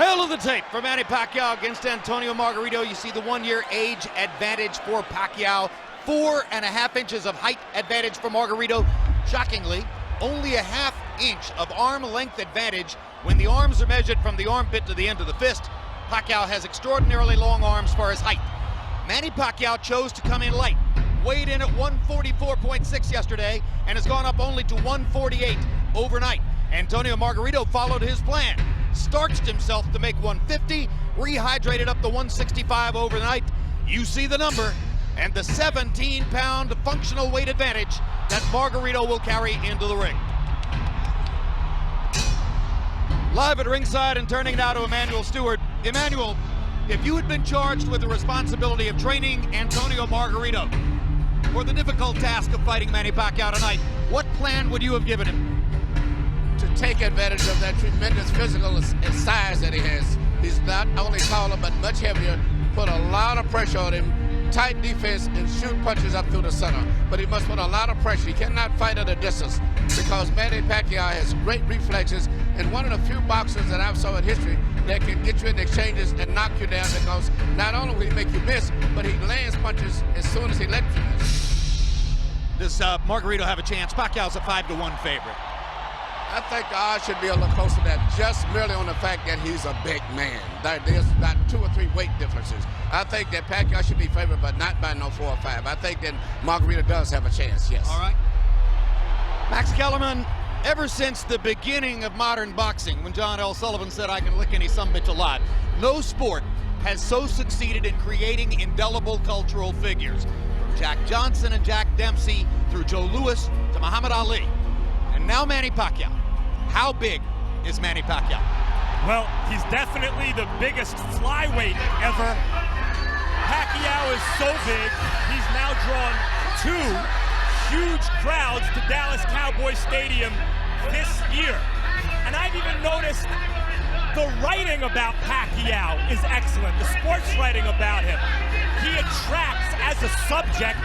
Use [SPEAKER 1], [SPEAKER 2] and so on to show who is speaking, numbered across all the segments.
[SPEAKER 1] Tail of the tape for Manny Pacquiao against Antonio Margarito. You see the 1-year age advantage for Pacquiao. 4.5 inches of height advantage for Margarito. Shockingly, only a ½ inch of arm length advantage when the arms are measured from the armpit to the end of the fist. Pacquiao has extraordinarily long arms for his height. Manny Pacquiao chose to come in light. Weighed in at 144.6 yesterday and has gone up only to 148 overnight. Antonio Margarito followed his plan. Starched himself to make 150, rehydrated up to 165 overnight. You see the number and the 17-pound functional weight advantage that Margarito will carry into the ring. Live at ringside and turning now to Emmanuel Stewart. Emmanuel, if you had been charged with the responsibility of training Antonio Margarito for the difficult task of fighting Manny Pacquiao tonight, what plan would you have given him?
[SPEAKER 2] To take advantage of that tremendous physical size that he has. He's not only taller, but much heavier. Put a lot of pressure on him. Tight defense and shoot punches up through the center. But he must put a lot of pressure. He cannot fight at a distance because Manny Pacquiao has great reflexes and one of the few boxers that I've saw in history that can get you in exchanges and knock you down because not only will he make you miss, but he lands punches as soon as he lets you miss.
[SPEAKER 1] Does Margarito have a chance? Pacquiao's a 5-1 favorite.
[SPEAKER 2] I think the odds should be a little closer to that, just merely on the fact that he's a big man. There's not 2 or 3 weight differences. I think that Pacquiao should be favored, but not by no 4 or 5. I think that Margarito does have a chance, yes.
[SPEAKER 1] All right. Max Kellerman, ever since the beginning of modern boxing, when John L. Sullivan said, "I can lick any sumbitch a lot," no sport has so succeeded in creating indelible cultural figures. From Jack Johnson and Jack Dempsey, through Joe Louis to Muhammad Ali, and now Manny Pacquiao. How big is Manny Pacquiao?
[SPEAKER 3] Well, he's definitely the biggest flyweight ever. Pacquiao is so big, he's now drawn 2 huge crowds to Dallas Cowboy Stadium this year. And I've even noticed the writing about Pacquiao is excellent, the sports writing about him. He attracts, as a subject,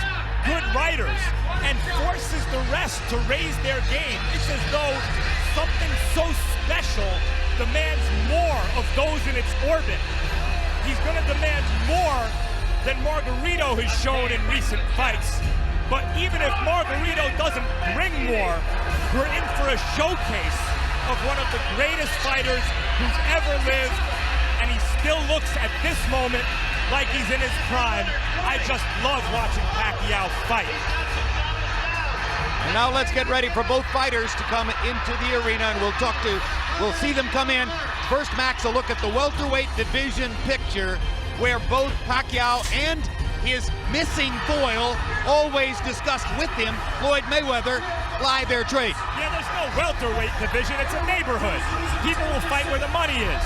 [SPEAKER 3] good writers and forces the rest to raise their game. It's as though something so special demands more of those in its orbit. He's going to demand more than Margarito has shown in recent fights. But even if Margarito doesn't bring more, we're in for a showcase of one of the greatest fighters who's ever lived, and he still looks at this moment like he's in his prime. I just love watching Pacquiao fight.
[SPEAKER 1] And now let's get ready for both fighters to come into the arena, and we'll see them come in. First, Max, a look at the welterweight division picture where both Pacquiao and his missing foil, always discussed with him, Floyd Mayweather, ply their trade.
[SPEAKER 3] Yeah, there's no welterweight division, it's a neighborhood. People will fight where the money is.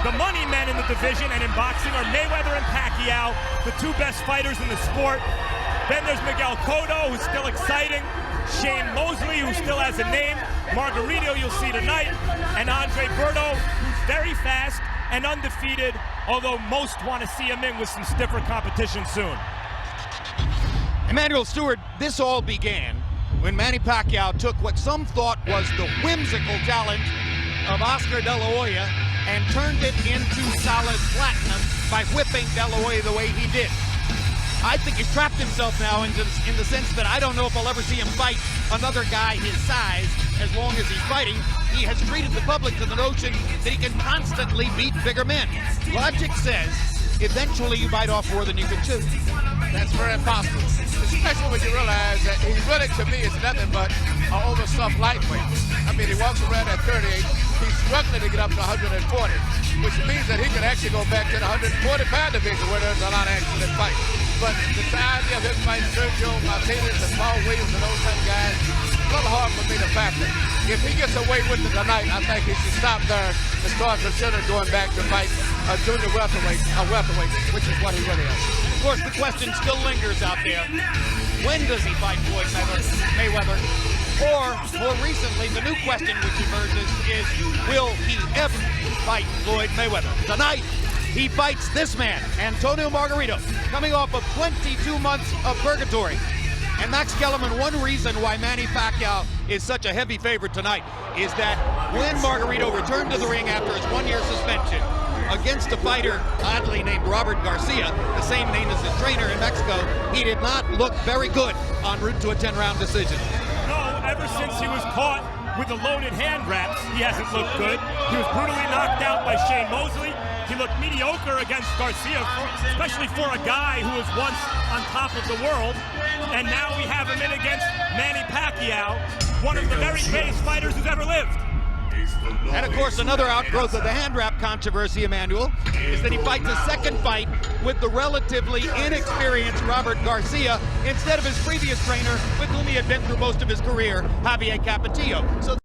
[SPEAKER 3] The money men in the division and in boxing are Mayweather and Pacquiao, the 2 best fighters in the sport. Then there's Miguel Cotto, who's still exciting. Shane Mosley, who still has a name. Margarito, you'll see tonight. And Andre Berto, who's very fast and undefeated, although most want to see him in with some stiffer competition soon.
[SPEAKER 1] Emmanuel Stewart, this all began when Manny Pacquiao took what some thought was the whimsical challenge of Oscar De La Hoya and turned it into solid platinum by whipping De La Hoya the way he did. I think he's trapped himself now in the sense that I don't know if I'll ever see him fight another guy his size as long as he's fighting. He has treated the public to the notion that he can constantly beat bigger men. Logic says eventually you bite off more than you can chew.
[SPEAKER 2] That's very possible, especially when you realize that he really, to me, is nothing but an overstuffed lightweight. I mean, he walks around at 38. He's struggling to get up to 140, which means that he could actually go back to the 140-pound division where there's a lot of action in fight. But the idea of him fighting Sergio Martinez and Paul Williams and those type of guys, a little hard for me to factor. If he gets away with it tonight, I think he should stop there and start considering going back to fight a junior welterweight, which is what he really is.
[SPEAKER 1] Of course, the question still lingers out there. When does he fight Floyd Mayweather? Or, more recently, the new question which emerges is, will he ever fight Floyd Mayweather? Tonight, he fights this man, Antonio Margarito, coming off of 22 months of purgatory. And Max Kellerman, one reason why Manny Pacquiao is such a heavy favorite tonight is that when Margarito returned to the ring after his 1-year suspension, against a fighter oddly named Robert Garcia, the same name as his trainer in Mexico. He did not look very good en route to a 10-round decision.
[SPEAKER 3] No, ever since he was caught with the loaded hand wraps, he hasn't looked good. He was brutally knocked out by Shane Mosley. He looked mediocre against Garcia, especially for a guy who was once on top of the world. And now we have him in against Manny Pacquiao, one of the very greatest fighters who's ever lived.
[SPEAKER 1] And of course, another outgrowth of the hand wrap controversy, Emmanuel, is that he fights a second fight with the relatively inexperienced Robert Garcia instead of his previous trainer, with whom he had been through most of his career, Javier Capetillo. So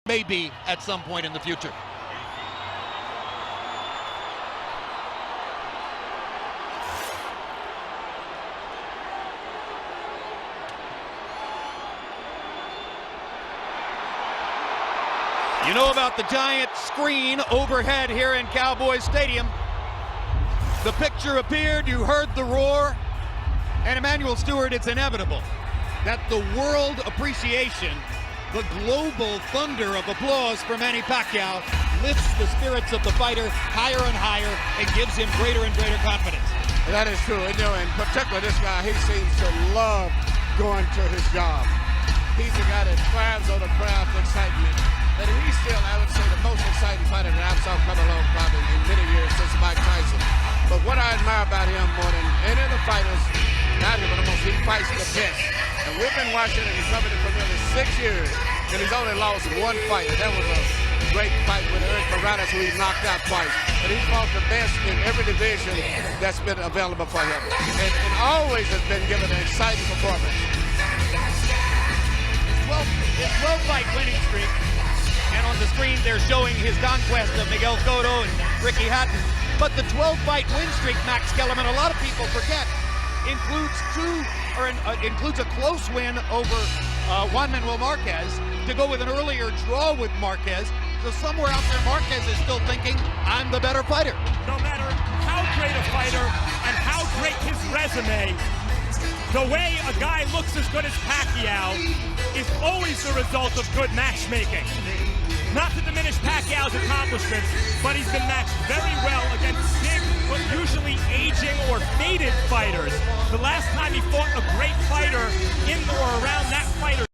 [SPEAKER 1] maybe at some point in the future. You know about the giant screen overhead here in Cowboys Stadium. The picture appeared, you heard the roar, and Emmanuel Stewart, it's inevitable that the world appreciation, the global thunder of applause for Manny Pacquiao, lifts the spirits of the fighter higher and higher and gives him greater and greater confidence.
[SPEAKER 2] That is true. And, in particular, this guy, he seems to love going to his job. He's the guy that thrives on the crowd's excitement. And he's still, I would say, the most exciting fighter that I've saw come along probably in many years since Mike Tyson. But what I admire about him more than any of the fighters, not even the most, he fights the best. And we've been watching him, he's coming in for nearly 6 years, and he's only lost one fight. And that was a great fight with Eric Morales, who he knocked out twice. But he's fought the best in every division that's been available for him. And always has been given an exciting performance.
[SPEAKER 1] His 12-fight winning streak, and on the screen they're showing his conquest of Miguel Cotto and Ricky Hatton. But the 12-fight win streak, Max Kellerman, a lot of people forget, includes a close win over Juan Manuel Marquez to go with an earlier draw with Marquez. So somewhere out there, Marquez is still thinking, I'm the better fighter.
[SPEAKER 3] No matter how great a fighter and how great his resume, the way a guy looks as good as Pacquiao is always the result of good matchmaking. Not to diminish Pacquiao's accomplishments, but he's been matched very well against big, but usually aging or faded fighters. The last time he fought a great fighter in or around that fighter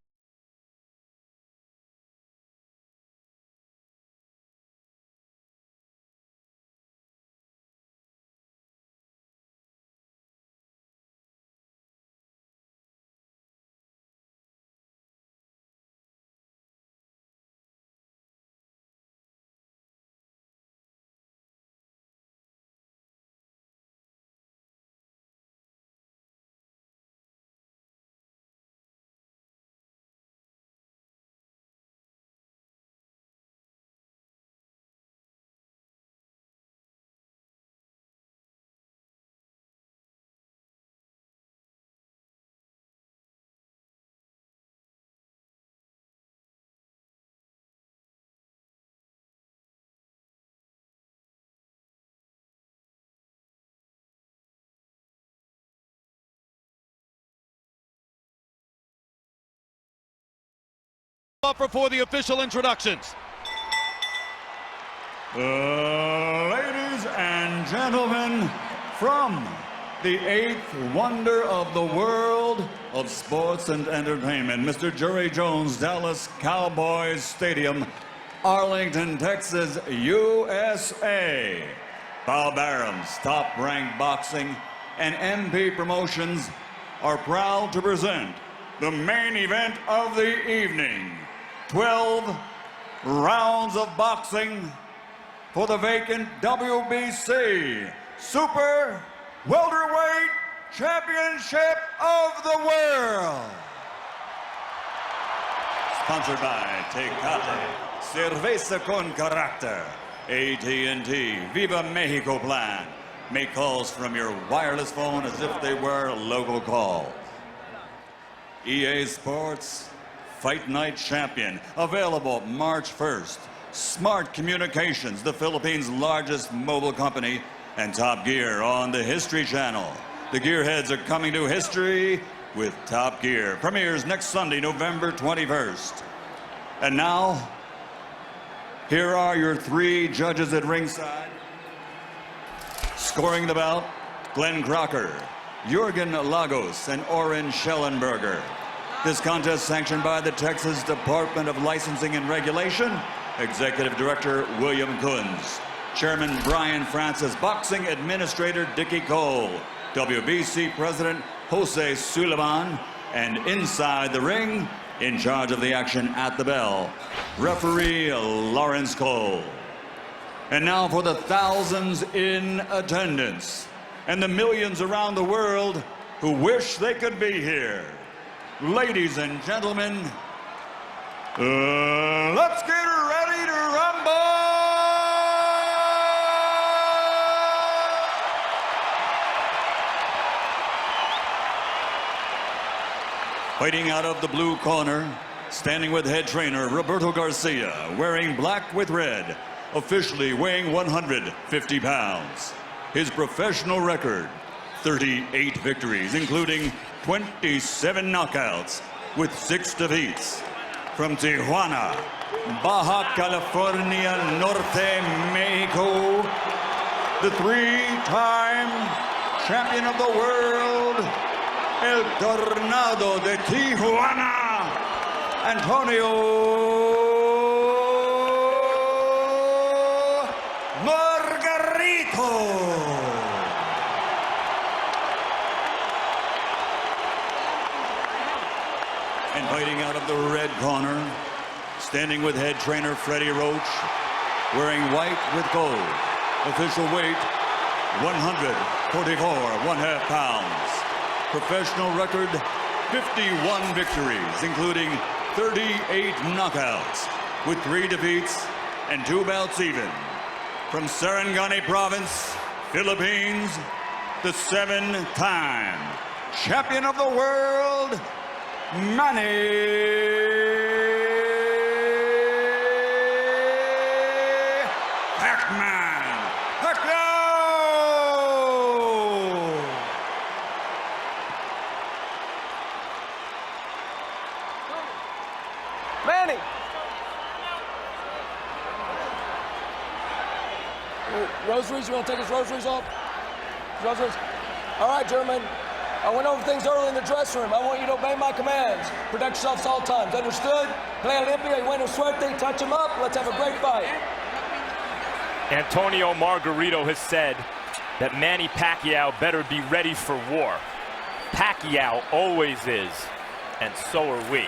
[SPEAKER 1] Offer for the official introductions.
[SPEAKER 4] Ladies and gentlemen, from the eighth wonder of the world of sports and entertainment, Mr. Jerry Jones, Dallas Cowboys Stadium, Arlington, Texas, USA. Bob Arum's Top-Ranked Boxing and MP Promotions are proud to present the main event of the evening. 12 rounds of boxing for the vacant WBC Super Welterweight Championship of the World. Sponsored by Tecate, Cerveza con Carácter, AT&T, Viva Mexico Plan. Make calls from your wireless phone as if they were local calls. EA Sports Fight Night Champion, available March 1st. Smart Communications, the Philippines' largest mobile company, and Top Gear on the History Channel. The Gearheads are coming to history with Top Gear. Premieres next Sunday, November 21st. And now, here are your three judges at ringside. Scoring the bout, Glenn Crocker, Jürgen Lagos, and Oren Schellenberger. This contest sanctioned by the Texas Department of Licensing and Regulation. Executive Director William Kunz. Chairman Brian Francis. Boxing Administrator Dickie Cole. WBC President Jose Suleiman. And inside the ring, in charge of the action at the bell, Referee Lawrence Cole. And now for the thousands in attendance and the millions around the world who wish they could be here. Ladies and gentlemen, let's get ready to rumble! Fighting out of the blue corner, standing with head trainer Roberto Garcia, wearing black with red, officially weighing 150 pounds. His professional record, 38 victories, including 27 knockouts with 6 defeats. From Tijuana, Baja California Norte, Mexico, the 3-time champion of the world, El Tornado de Tijuana, Antonio Margarito. And fighting out of the red corner, standing with head trainer Freddie Roach, wearing white with gold. Official weight, 144 1/2 pounds. Professional record, 51 victories, including 38 knockouts, with 3 defeats and 2 bouts even. From Sarangani Province, Philippines, the 7-time champion of the world, Manny Pacquiao!
[SPEAKER 5] Manny! Rosaries, you want to take his rosaries off? Rosaries? All right, gentlemen. I went over things early in the dressing room. I want you to obey my commands. Protect yourselves at all times. Understood? Play limpia, y buena suerte. Touch him up. Let's have a great fight.
[SPEAKER 3] Antonio Margarito has said that Manny Pacquiao better be ready for war. Pacquiao always is, and so are we.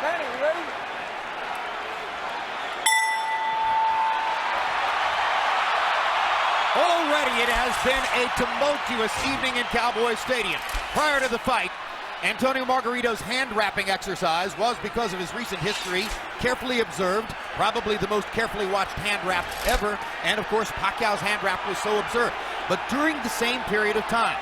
[SPEAKER 5] Manny, you ready?
[SPEAKER 1] Already it has been a tumultuous evening in Cowboy Stadium. Prior to the fight, Antonio Margarito's hand wrapping exercise was, because of his recent history, carefully observed, probably the most carefully watched hand wrap ever, and of course Pacquiao's hand wrap was so observed. But during the same period of time,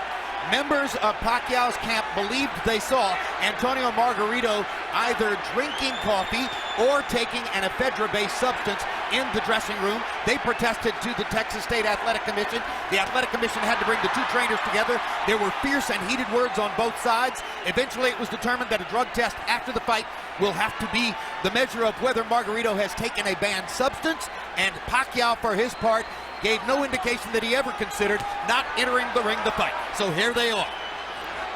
[SPEAKER 1] members of Pacquiao's camp believed they saw Antonio Margarito either drinking coffee or taking an ephedra-based substance in the dressing room. They protested to the Texas State Athletic Commission. The Athletic Commission had to bring the two trainers together. There were fierce and heated words on both sides. Eventually, it was determined that a drug test after the fight will have to be the measure of whether Margarito has taken a banned substance, and Pacquiao, for his part, gave no indication that he ever considered not entering the ring to fight. So here they are.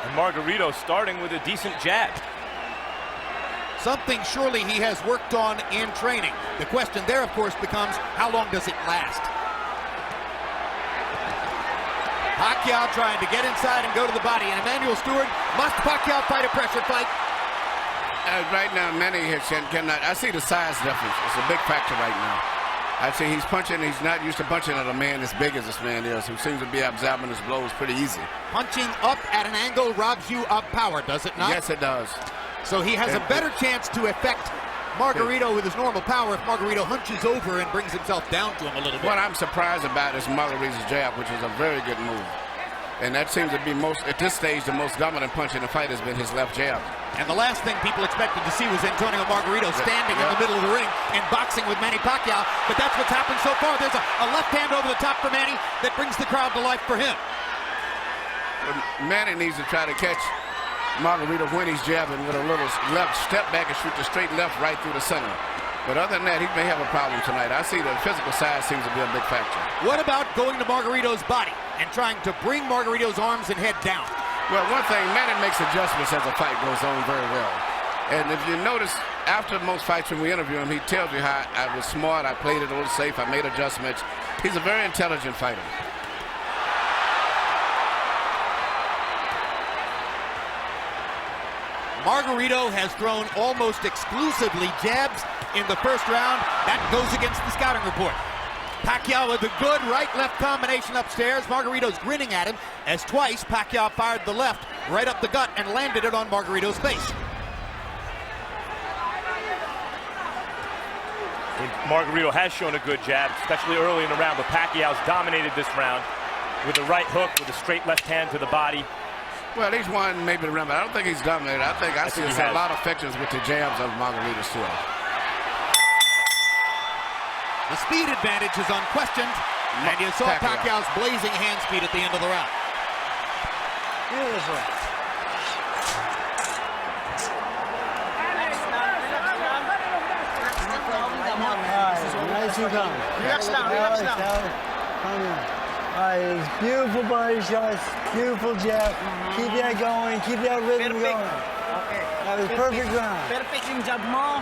[SPEAKER 3] And Margarito starting with a decent jab.
[SPEAKER 1] Something surely he has worked on in training. The question there, of course, becomes how long does it last? Pacquiao trying to get inside and go to the body. And Emmanuel Stewart, must Pacquiao fight a pressure fight?
[SPEAKER 2] Right now, Manny cannot. I see the size difference. It's a big factor right now. I see he's punching. He's not used to punching at a man as big as this man is, who seems to be absorbing his blows pretty easy.
[SPEAKER 1] Punching up at an angle robs you of power, does it not?
[SPEAKER 2] Yes, it does.
[SPEAKER 1] So he has a better chance to affect Margarito with his normal power if Margarito hunches over and brings himself down to him a little bit.
[SPEAKER 2] What I'm surprised about is Margarito's jab, which is a very good move. And that seems to be at this stage, the most dominant punch in the fight has been his left jab.
[SPEAKER 1] And the last thing people expected to see was Antonio Margarito standing in the middle of the ring and boxing with Manny Pacquiao. But that's what's happened so far. There's a left hand over the top for Manny that brings the crowd to life for him.
[SPEAKER 2] Manny needs to try to catch Margarito when he's jabbing with a little left step back and shoot the straight left right through the center. But other than that, he may have a problem tonight. I see the physical side seems to be a big factor.
[SPEAKER 1] What about going to Margarito's body and trying to bring Margarito's arms and head down?
[SPEAKER 2] Well, one thing, Manny makes adjustments as the fight goes on very well. And if you notice, after most fights when we interview him, he tells you how I was smart, I played it a little safe, I made adjustments. He's a very intelligent fighter.
[SPEAKER 1] Margarito has thrown almost exclusively jabs in the first round. That goes against the scouting report. Pacquiao with a good right-left combination upstairs. Margarito's grinning at him as twice Pacquiao fired the left right up the gut and landed it on Margarito's face.
[SPEAKER 3] Margarito has shown a good jab, especially early in the round, but Pacquiao's dominated this round with a right hook, with a straight left hand to the body.
[SPEAKER 2] Well, he's won maybe the round, but I don't think he's dominated. I think I see a lot of factors with the jabs of Margarito still.
[SPEAKER 1] The speed advantage is unquestioned, and you saw Pacquiao's blazing hand speed at the end of the round.
[SPEAKER 6] Beautiful. Nice and calm. Relax now, relax now. Nice, beautiful body shots, beautiful jab. Keep that going, keep that rhythm going.
[SPEAKER 7] Okay.
[SPEAKER 6] That was perfect round.
[SPEAKER 7] Perfect yung jab mo,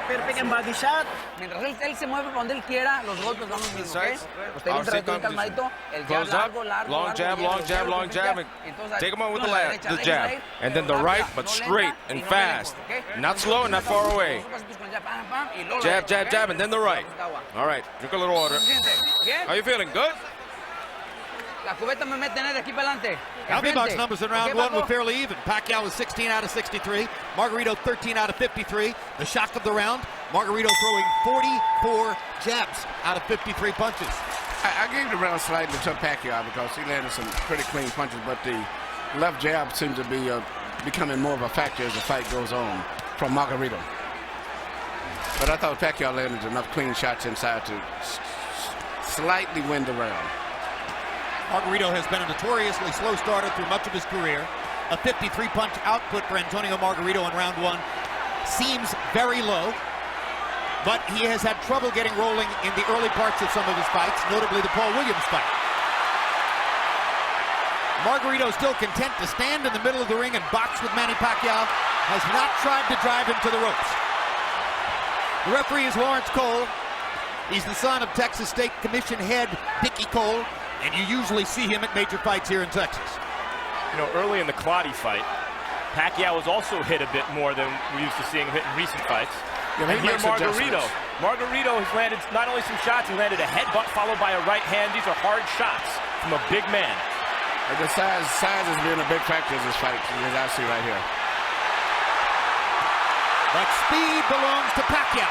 [SPEAKER 7] perfect yung body shot. Mientras él se mueve para donde él quiera, los golpes van los mismos, ¿ok? Usted entra bien calmadito, el jab largo, largo,
[SPEAKER 8] long jab, long jab, long jab. Take him on with the jab. And then the right, but straight and fast. Not slow and not far away. Jab, jab, jab, and then the right. All right, drink a little water. How you feeling? Good?
[SPEAKER 1] Box numbers in round one were fairly even. Pacquiao was 16 out of 63. Margarito 13 out of 53. The shock of the round, Margarito throwing 44 jabs out of 53 punches.
[SPEAKER 2] I gave the round slightly to Pacquiao because he landed some pretty clean punches, but the left jab seems to be becoming more of a factor as the fight goes on from Margarito. But I thought Pacquiao landed enough clean shots inside to slightly win the round.
[SPEAKER 1] Margarito has been a notoriously slow starter through much of his career. A 53-punch output for Antonio Margarito in round one seems very low, but he has had trouble getting rolling in the early parts of some of his fights, notably the Paul Williams fight. Margarito still content to stand in the middle of the ring and box with Manny Pacquiao, has not tried to drive him to the ropes. The referee is Lawrence Cole. He's the son of Texas State Commission head Dickie Cole, and you usually see him at major fights here in Texas.
[SPEAKER 3] You know, early in the Clottey fight, Pacquiao was also hit a bit more than we're used to seeing him hit in recent fights.
[SPEAKER 2] Yeah,
[SPEAKER 3] and here Margarito has landed not only some shots, he landed a headbutt followed by a right hand. These are hard shots from a big man.
[SPEAKER 2] The size has been a big factor in this fight, as I see right here.
[SPEAKER 1] But speed belongs to Pacquiao,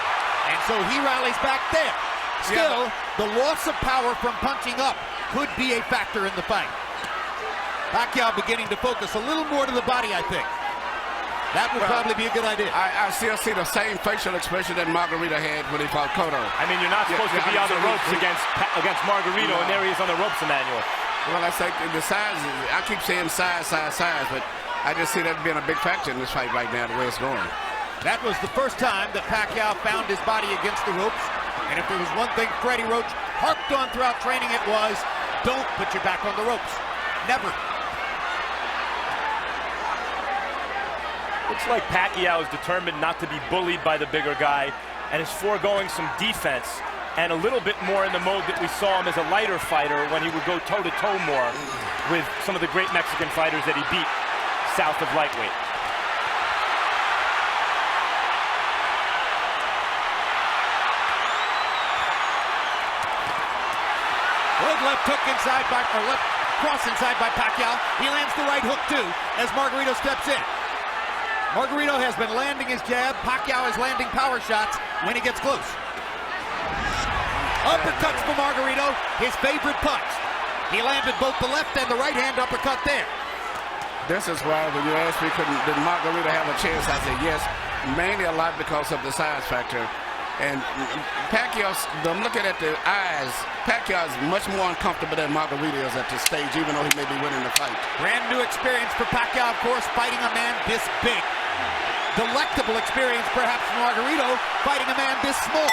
[SPEAKER 1] and so he rallies back there. Still, the loss of power from punching up could be a factor in the fight. Pacquiao beginning to focus a little more to the body, I think. That would probably be a good idea.
[SPEAKER 2] I still see the same facial expression that Margarito had when he fought Cotto.
[SPEAKER 3] I mean, you're not supposed to be on the ropes against Margarito, and there he is on the ropes, Emmanuel.
[SPEAKER 2] Well, I say the size, I keep saying size, but I just see that being a big factor in this fight right now, the way it's going.
[SPEAKER 1] That was the first time that Pacquiao found his body against the ropes. And if there was one thing Freddie Roach harped on throughout training, it was, don't put your back on the ropes. Never.
[SPEAKER 3] Looks like Pacquiao is determined not to be bullied by the bigger guy and is foregoing some defense and a little bit more in the mode that we saw him as a lighter fighter when he would go toe-to-toe more with some of the great Mexican fighters that he beat south of lightweight.
[SPEAKER 1] Good left hook inside or left cross inside by Pacquiao. He lands the right hook too as Margarito steps in. Margarito has been landing his jab. Pacquiao is landing power shots when he gets close. Uppercuts for Margarito, his favorite punch. He landed both the left and the right hand uppercut there.
[SPEAKER 2] This is why when you asked me, did Margarito have a chance, I said yes, mainly a lot because of the size factor. And Pacquiao, I'm looking at the eyes, Pacquiao is much more uncomfortable than Margarito is at this stage, even though he may be winning the fight.
[SPEAKER 1] Brand new experience for Pacquiao, of course, fighting a man this big. Delectable experience, perhaps, for Margarito, fighting a man this small.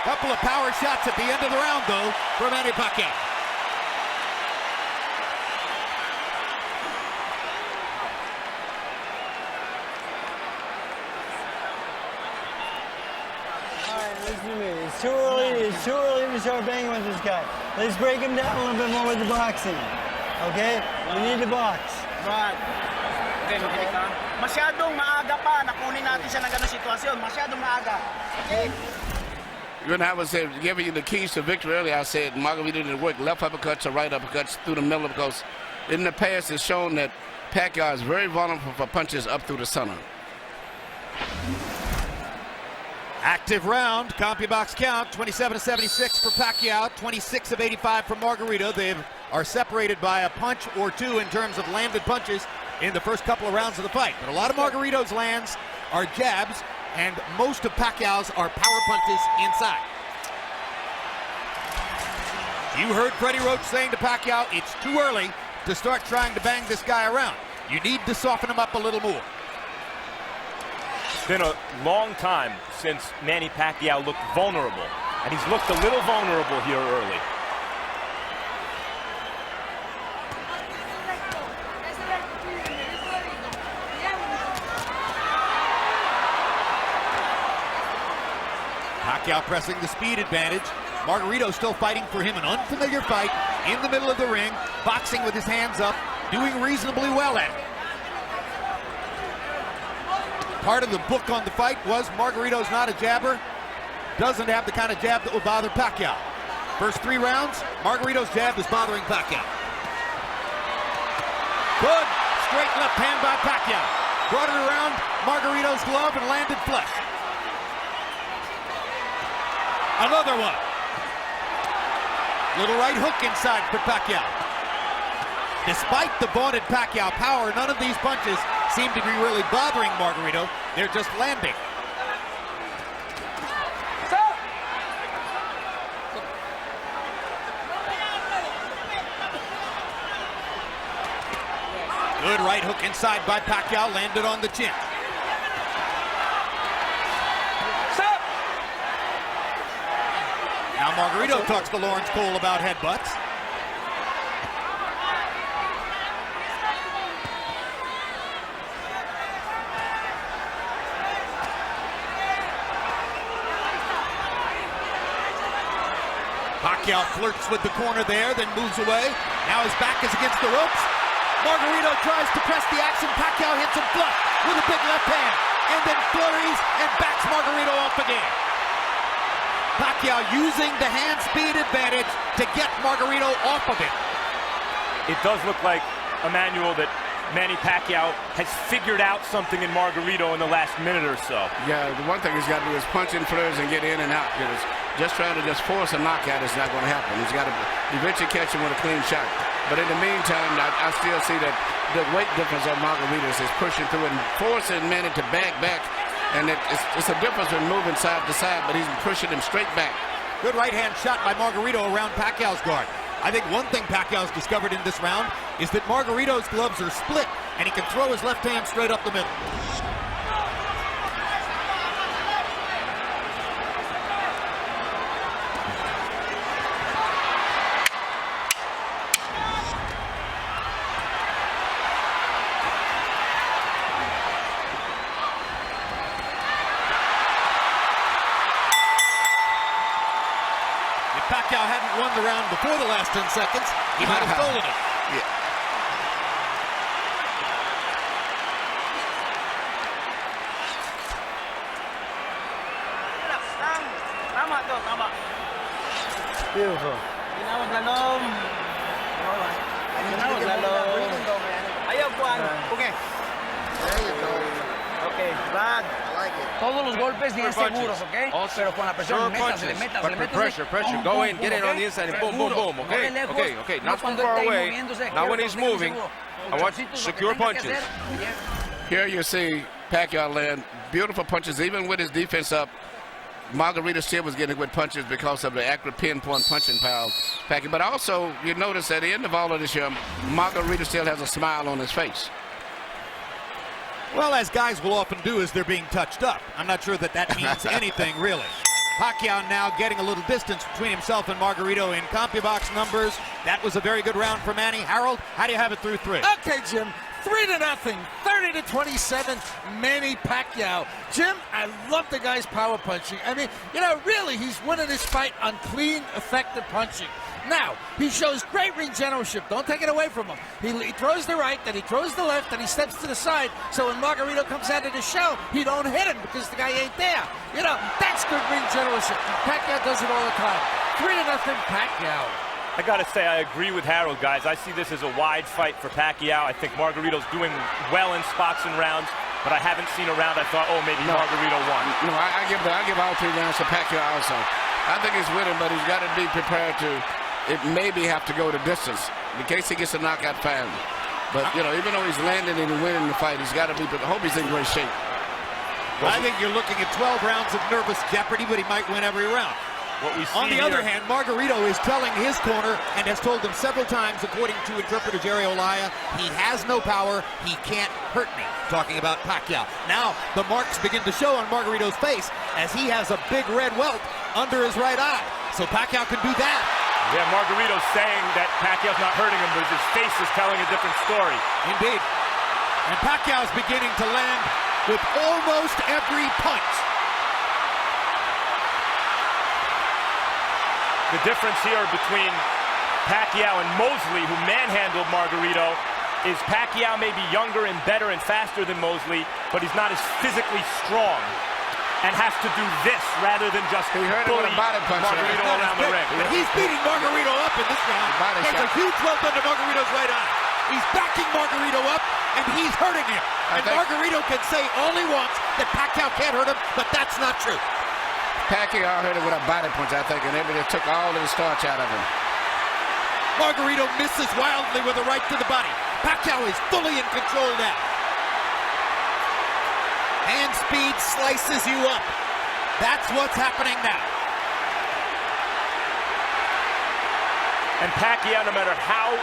[SPEAKER 1] Couple of power shots at the end of the round, though, for Manny Pacquiao.
[SPEAKER 6] Listen to me. It's too early to start banging with this guy. Let's break him down a little bit more with the boxing. Okay? We need to box.
[SPEAKER 7] Right. Masyadong maaga pa na kunin natin siya ng ganung sitwasyon. Masyadong maaga. Okay?
[SPEAKER 2] When I was giving you the keys to victory earlier, I said Margarito didn't work left uppercuts or right uppercuts through the middle because in the past it's shown that Pacquiao is very vulnerable for punches up through the center.
[SPEAKER 1] Active round, CompuBox count, 27-76 for Pacquiao, 26 of 85 for Margarito. They are separated by a punch or two in terms of landed punches in the first couple of rounds of the fight. But a lot of Margarito's lands are jabs, and most of Pacquiao's are power punches inside. You heard Freddie Roach saying to Pacquiao, it's too early to start trying to bang this guy around. You need to soften him up a little more.
[SPEAKER 3] It's been a long time since Manny Pacquiao looked vulnerable, and he's looked a little vulnerable here early.
[SPEAKER 1] Pacquiao pressing the speed advantage. Margarito still fighting for him, an unfamiliar fight in the middle of the ring, boxing with his hands up, doing reasonably well at it. Part of the book on the fight was Margarito's not a jabber, doesn't have the kind of jab that will bother Pacquiao. First 3 rounds, Margarito's jab is bothering Pacquiao. Good straight left hand by Pacquiao. Brought it around Margarito's glove and landed flush. Another one. Little right hook inside for Pacquiao. Despite the vaunted Pacquiao power, none of these punches seem to be really bothering Margarito. They're just landing. Good right hook inside by Pacquiao, landed on the chin. Now Margarito talks to Lawrence Cole about headbutts. Pacquiao flirts with the corner there, then moves away. Now his back is against the ropes. Margarito tries to press the action. Pacquiao hits him flush with a big left hand, and then flurries and backs Margarito off again. Pacquiao using the hand speed advantage to get Margarito off of it.
[SPEAKER 3] It does look like, Emmanuel, that Manny Pacquiao has figured out something in Margarito in the last minute or so.
[SPEAKER 2] Yeah, the one thing he's got to do is punch in flares and get in and out. Because just trying to just force a knockout is not going to happen. He's got to eventually catch him with a clean shot. But in the meantime, I still see that the weight difference of Margaritos is pushing through and forcing Manny to back. And it's a difference in moving side to side, but he's pushing him straight back.
[SPEAKER 1] Good right-hand shot by Margarito around Pacquiao's guard. I think one thing Pacquiao's discovered in this round is that Margarito's gloves are split, and he can throw his left hand straight up the middle. Pacquiao hadn't won the round before the last 10 seconds, he might have stolen it.
[SPEAKER 2] Yeah.
[SPEAKER 6] Beautiful.
[SPEAKER 7] Todos los golpes bien seguros, ¿ok? Pero con la presión, métasele.
[SPEAKER 8] Pressure. Go in, get in on the inside, and boom, okay. Not too far away. Now when he's moving, I want secure punches.
[SPEAKER 2] Here you see Pacquiao land beautiful punches, even with his defense up. Margarito still was getting good punches because of the accurate pinpoint punching power. Pacquiao, but also you notice at the end of all of this year, Margarito still has a smile on his face.
[SPEAKER 1] Well, as guys will often do as they're being touched up. I'm not sure that means anything, really. Pacquiao now getting a little distance between himself and Margarito in CompuBox numbers. That was a very good round for Manny. Harold, how do you have it through 3?
[SPEAKER 9] Okay, Jim. 3-0, 30-27, Manny Pacquiao. Jim, I love the guy's power punching. I mean, really, he's winning this fight on clean, effective punching. Now, he shows great ring generalship. Don't take it away from him. He throws the right, then he throws the left, then he steps to the side. So when Margarito comes out of the shell, he don't hit him because the guy ain't there. That's good ring generalship. Pacquiao does it all the time. 3-0, Pacquiao.
[SPEAKER 3] I gotta say, I agree with Harold, guys. I see this as a wide fight for Pacquiao. I think Margarito's doing well in spots and rounds, but I haven't seen a round I thought, maybe Margarito won.
[SPEAKER 2] No, I give all 3 rounds to Pacquiao also. I think he's winning, but he's got to be prepared to maybe have to go the distance in case he gets a knockout fan. But, even though he's landing and winning the fight, he's got to be, I hope he's in great shape.
[SPEAKER 1] I think you're looking at 12 rounds of nervous jeopardy, but he might win every round. On the other hand, Margarito is telling his corner and has told them several times, according to interpreter Jerry Olaya, he has no power, he can't hurt me, talking about Pacquiao. Now, the marks begin to show on Margarito's face as he has a big red welt under his right eye. So Pacquiao can do that.
[SPEAKER 3] Yeah, Margarito's saying that Pacquiao's not hurting him, but his face is telling a different story.
[SPEAKER 1] Indeed. And Pacquiao's beginning to land with almost every punch.
[SPEAKER 3] The difference here between Pacquiao and Mosley, who manhandled Margarito, is Pacquiao may be younger and better and faster than Mosley, but he's not as physically strong and has to do this rather than just bully Margarito around the ring.
[SPEAKER 1] But he's beating Margarito up in this round. There's a huge welt under Margarito's right eye. He's backing Margarito up, and he's hurting him. And Margarito can say all he wants that Pacquiao can't hurt him, but that's not true.
[SPEAKER 2] Pacquiao hurt him with a body punch, I think, and everybody took all of the starch out of him.
[SPEAKER 1] Margarito misses wildly with a right to the body. Pacquiao is fully in control now. Hand speed slices you up. That's what's happening now.
[SPEAKER 3] And Pacquiao, no matter how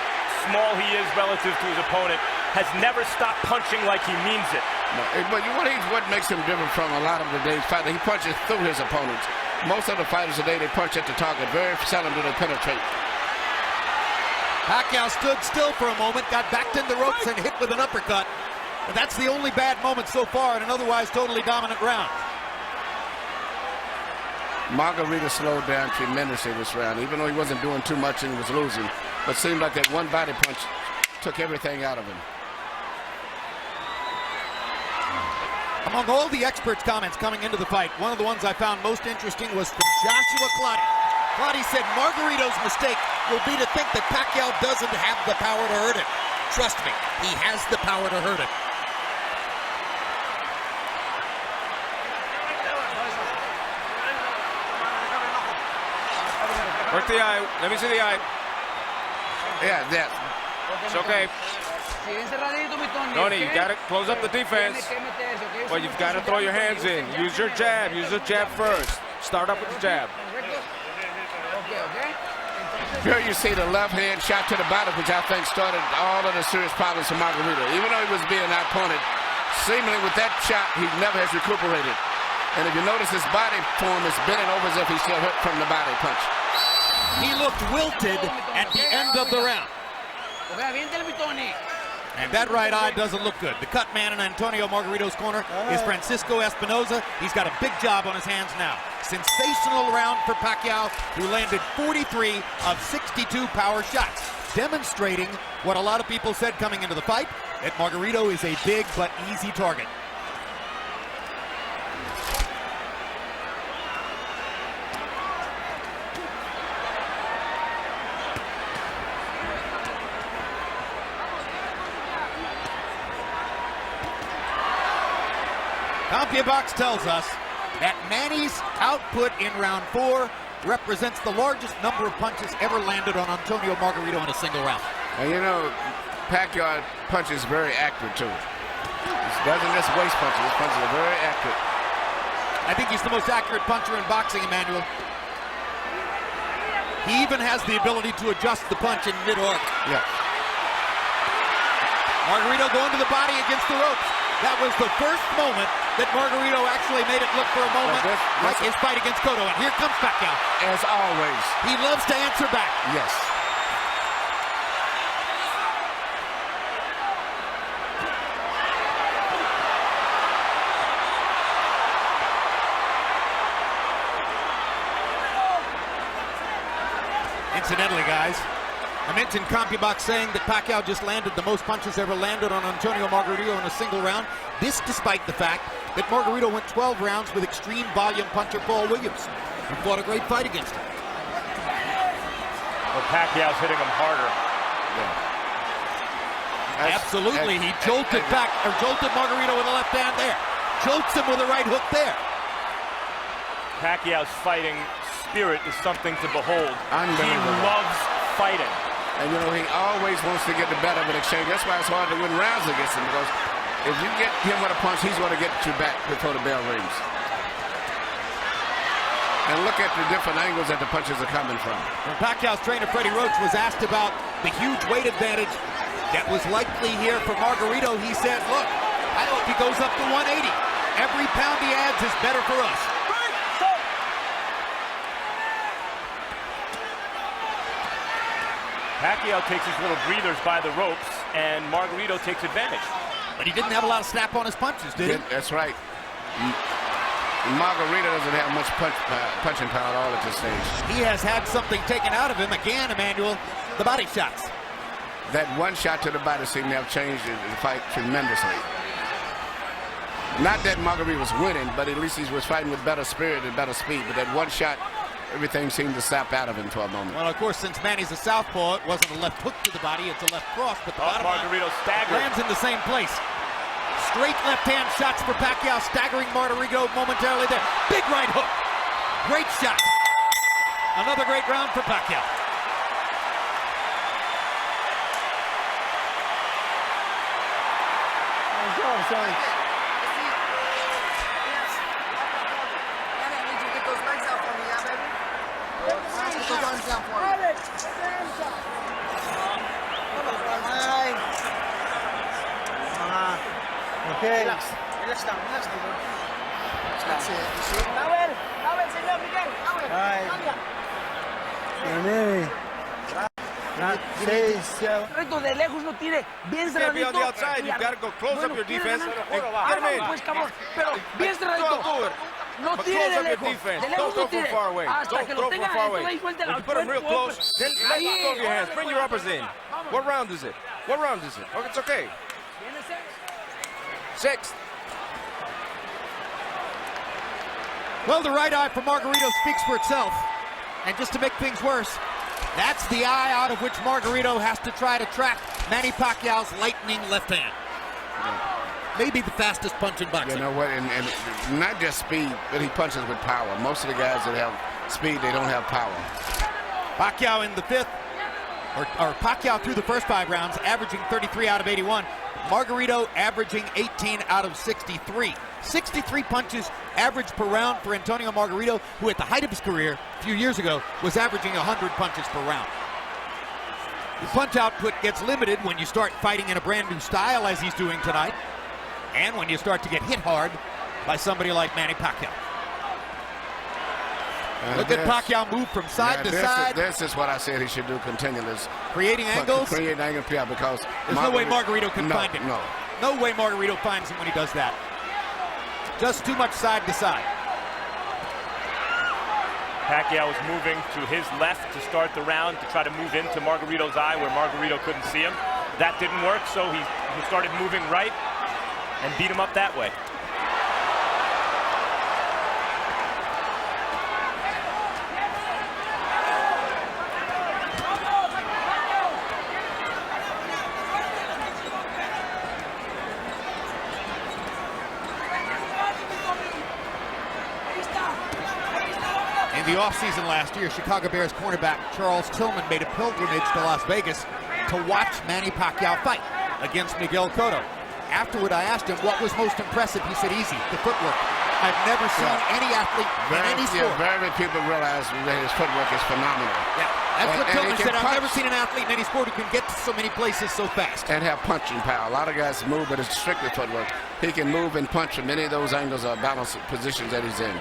[SPEAKER 3] small he is relative to his opponent, has never stopped punching like he means it.
[SPEAKER 2] No, but what makes him different from a lot of today's fighters, he punches through his opponents. Most of the fighters today, they punch at the target. Very seldom do they penetrate.
[SPEAKER 1] Pacquiao stood still for a moment, got backed in the ropes and hit with an uppercut. But that's the only bad moment so far in an otherwise totally dominant round.
[SPEAKER 2] Margarito slowed down tremendously this round, even though he wasn't doing too much and he was losing. But it seemed like that one body punch took everything out of him.
[SPEAKER 1] Among all the experts' comments coming into the fight, one of the ones I found most interesting was from Joshua Clottey. Clottey said Margarito's mistake will be to think that Pacquiao doesn't have the power to hurt him.
[SPEAKER 10] Trust me, he has the power to hurt him.
[SPEAKER 8] Work the eye. Let me see the eye.
[SPEAKER 2] Yeah, that.
[SPEAKER 8] It's okay. Tony, you got to close up the defense. Well, you've got to throw your hands in. Use your jab. Use the jab first. Start up with the jab.
[SPEAKER 2] Here you see the left hand shot to the body, which I think started all of the serious problems for Margarito. Even though he was being outpointed, seemingly with that shot, he never has recuperated. And if you notice, his body form is bending over as if he's still hurt from the body punch.
[SPEAKER 10] He looked wilted at the end of the round.
[SPEAKER 1] And that right eye doesn't look good. The cut man in Antonio Margarito's corner is Francisco Espinoza. He's got a big job on his hands now. Sensational round for Pacquiao, who landed 43 of 62 power shots, demonstrating what a lot of people said coming into the fight, that Margarito is a big but easy target. CompuBox tells us that Manny's output in round 4 represents the largest number of punches ever landed on Antonio Margarito in a single round.
[SPEAKER 2] And you know, Pacquiao punches very accurate too. He doesn't just waste punches. His punches are very accurate.
[SPEAKER 1] I think he's the most accurate puncher in boxing, Emmanuel. He even has the ability to adjust the punch in mid-arc.
[SPEAKER 2] Yeah.
[SPEAKER 1] Margarito going to the body against the ropes. That was the first moment that Margarito actually made it look for a moment like his fight against Cotto. And here comes Pacquiao.
[SPEAKER 2] As always.
[SPEAKER 1] He loves to answer back.
[SPEAKER 2] Yes.
[SPEAKER 1] Incidentally, guys, I mentioned CompuBox saying that Pacquiao just landed the most punches ever landed on Antonio Margarito in a single round. This despite the fact that Margarito went 12 rounds with extreme volume puncher Paul Williams, who fought a great fight against him.
[SPEAKER 3] Well, Pacquiao's hitting him harder.
[SPEAKER 1] Yeah. Absolutely, he jolted Margarito with the left hand there. Jolts him with a right hook there.
[SPEAKER 3] Pacquiao's fighting spirit is something to behold. He loves fighting.
[SPEAKER 2] And you know, he always wants to get the better of an exchange. That's why it's hard to win rounds against him, because if you get him with a punch, he's going to get you back before the bell rings. And look at the different angles that the punches are coming from.
[SPEAKER 1] When Pacquiao's trainer, Freddie Roach, was asked about the huge weight advantage that was likely here for Margarito, he said, look, I hope he goes up to 180. Every pound he adds is better for us.
[SPEAKER 3] Pacquiao takes his little breathers by the ropes, and Margarito takes advantage.
[SPEAKER 1] But he didn't have a lot of snap on his punches, did he?
[SPEAKER 2] That's right. Margarito doesn't have much punching power at all at this stage.
[SPEAKER 1] He has had something taken out of him again, Emmanuel, the body shots.
[SPEAKER 2] That one shot to the body seemed to have changed the fight tremendously. Not that Margarito was winning, but at least he was fighting with better spirit and better speed. But that one shot, everything seemed to sap out of him for a moment.
[SPEAKER 1] Well, of course, since Manny's a southpaw, it wasn't a left hook to the body, it's a left cross, but the bottom
[SPEAKER 3] Margarito staggered.
[SPEAKER 1] Lands in the same place. Straight left-hand shots for Pacquiao, staggering Margarito momentarily there. Big right hook. Great shot. Another great round for Pacquiao.
[SPEAKER 6] Nice job, son. Okay.
[SPEAKER 7] Relax lang, relax lang. That's it. Towel, señor Miguel. Reto de lejos no tire, bien cerradito.
[SPEAKER 8] Be on the outside. You've got to go close up your defense. Get him in.
[SPEAKER 7] Pues cabrón, pero bien cerradito. No tire de lejos. De lejos no tire. Hasta que lo tenga ahí suelta la.
[SPEAKER 8] You put him real close, then let go of your hands. Bring your uppers in. What round is it? What round is it? Oh, it's okay. Sixth.
[SPEAKER 1] Well, the right eye for Margarito speaks for itself. And just to make things worse, that's the eye out of which Margarito has to try to track
[SPEAKER 10] Manny Pacquiao's lightning left hand. Maybe the fastest punch in boxing.
[SPEAKER 2] You know what, and not just speed, but he punches with power. Most of the guys that have speed, they don't have power.
[SPEAKER 1] Pacquiao in the fifth, or Pacquiao through the first 5 rounds, averaging 33 out of 81. Margarito averaging 18 out of 63. 63 punches average per round for Antonio Margarito, who at the height of his career a few years ago was averaging 100 punches per round. The punch output gets limited when you start fighting in a brand new style as he's doing tonight, and when you start to get hit hard by somebody like Manny Pacquiao. Look at Pacquiao move from side to side.
[SPEAKER 2] This is what I said he should do continually.
[SPEAKER 1] Creating angles?
[SPEAKER 2] Creating angles, yeah, because
[SPEAKER 1] there's no way Margarito can find him.
[SPEAKER 2] No.
[SPEAKER 1] No way Margarito finds him when he does that. Just too much side to side.
[SPEAKER 3] Pacquiao was moving to his left to start the round to try to move into Margarito's eye where Margarito couldn't see him. That didn't work, so he started moving right and beat him up that way.
[SPEAKER 1] In the offseason last year, Chicago Bears cornerback Charles Tillman made a pilgrimage to Las Vegas to watch Manny Pacquiao fight against Miguel Cotto. Afterward, I asked him what was most impressive. He said, easy, the footwork. I've never seen any athlete in any sport.
[SPEAKER 2] Very few people realize that his footwork is phenomenal.
[SPEAKER 1] Yeah, that's what Tillman said. I've never seen an athlete in any sport who can get to so many places so fast.
[SPEAKER 2] And have punching power. A lot of guys move, but it's strictly footwork. He can move and punch from any of those angles or balance positions that he's in.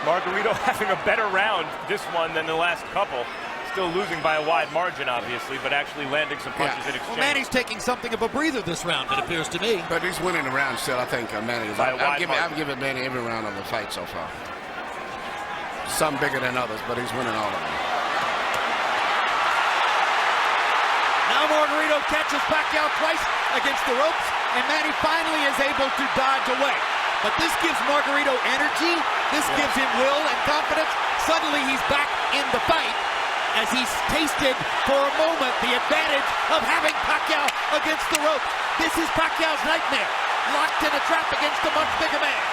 [SPEAKER 3] Margarito having a better round this one than the last couple. Still losing by a wide margin, obviously, but actually landing some punches in exchange.
[SPEAKER 1] Well, Manny's taking something of a breather this round, it appears to me.
[SPEAKER 2] But he's winning the round still, I think, Manny. I've given Manny every round of the fight so far. Some bigger than others, but he's winning all of them.
[SPEAKER 1] Now Margarito catches Pacquiao twice against the ropes, and Manny finally is able to dodge away. But this gives Margarito energy, this gives him will and confidence. Suddenly he's back in the fight as he's tasted for a moment the advantage of having Pacquiao against the ropes. This is Pacquiao's nightmare, locked in a trap against a much bigger man.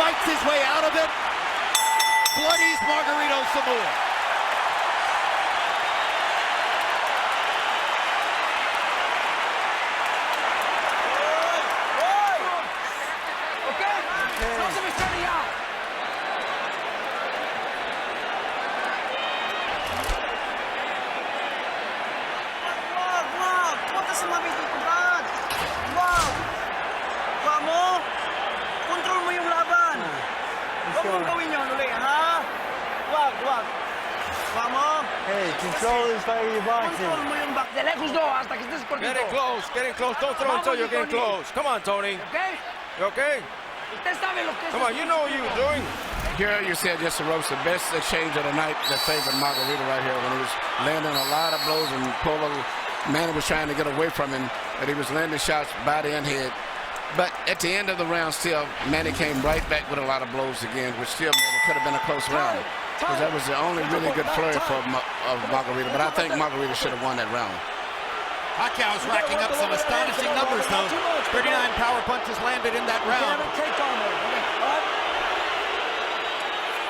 [SPEAKER 1] Fights his way out of it, bloodies Margarito some more.
[SPEAKER 6] Hey, control this fight with your boxing.
[SPEAKER 8] Getting close. Don't throw until you're getting close. Come on, Tony.
[SPEAKER 7] Okay?
[SPEAKER 8] You okay? Come on, you know what you were doing.
[SPEAKER 2] Here you said just the ropes, the best exchange of the night that favored Margarito right here when he was landing a lot of blows and Manny was trying to get away from him, but he was landing shots body and head. But at the end of the round still, Manny came right back with a lot of blows again, which still made it could have been a close round. Because that was the only really good flurry of Margarito. But I think Margarito should have won that round.
[SPEAKER 1] Pacquiao's racking up some astonishing numbers, though. 39 power punches landed in that round.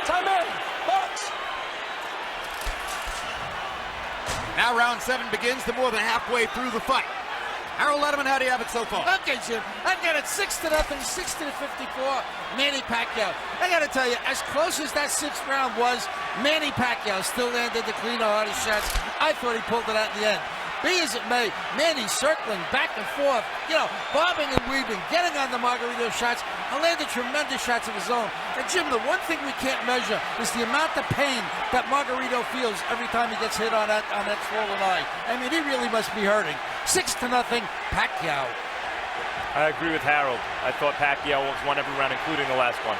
[SPEAKER 5] Time in, box.
[SPEAKER 1] Now round 7 begins to more than halfway through the fight. Harold Letterman, how do you have it so far?
[SPEAKER 9] Okay, Jim. I've got it 6-0, 60-54, Manny Pacquiao. I got to tell you, as close as that 6th round was, Manny Pacquiao still landed the cleaner, hardest shots. I thought he pulled it out in the end. Be as it may, Manny circling back and forth, bobbing and weaving, getting on the Margarito shots, and landed tremendous shots of his own. And Jim, the one thing we can't measure is the amount of pain that Margarito feels every time he gets hit on that swollen eye. I mean, he really must be hurting. 6-0, Pacquiao.
[SPEAKER 3] I agree with Harold. I thought Pacquiao won every round, including the last one.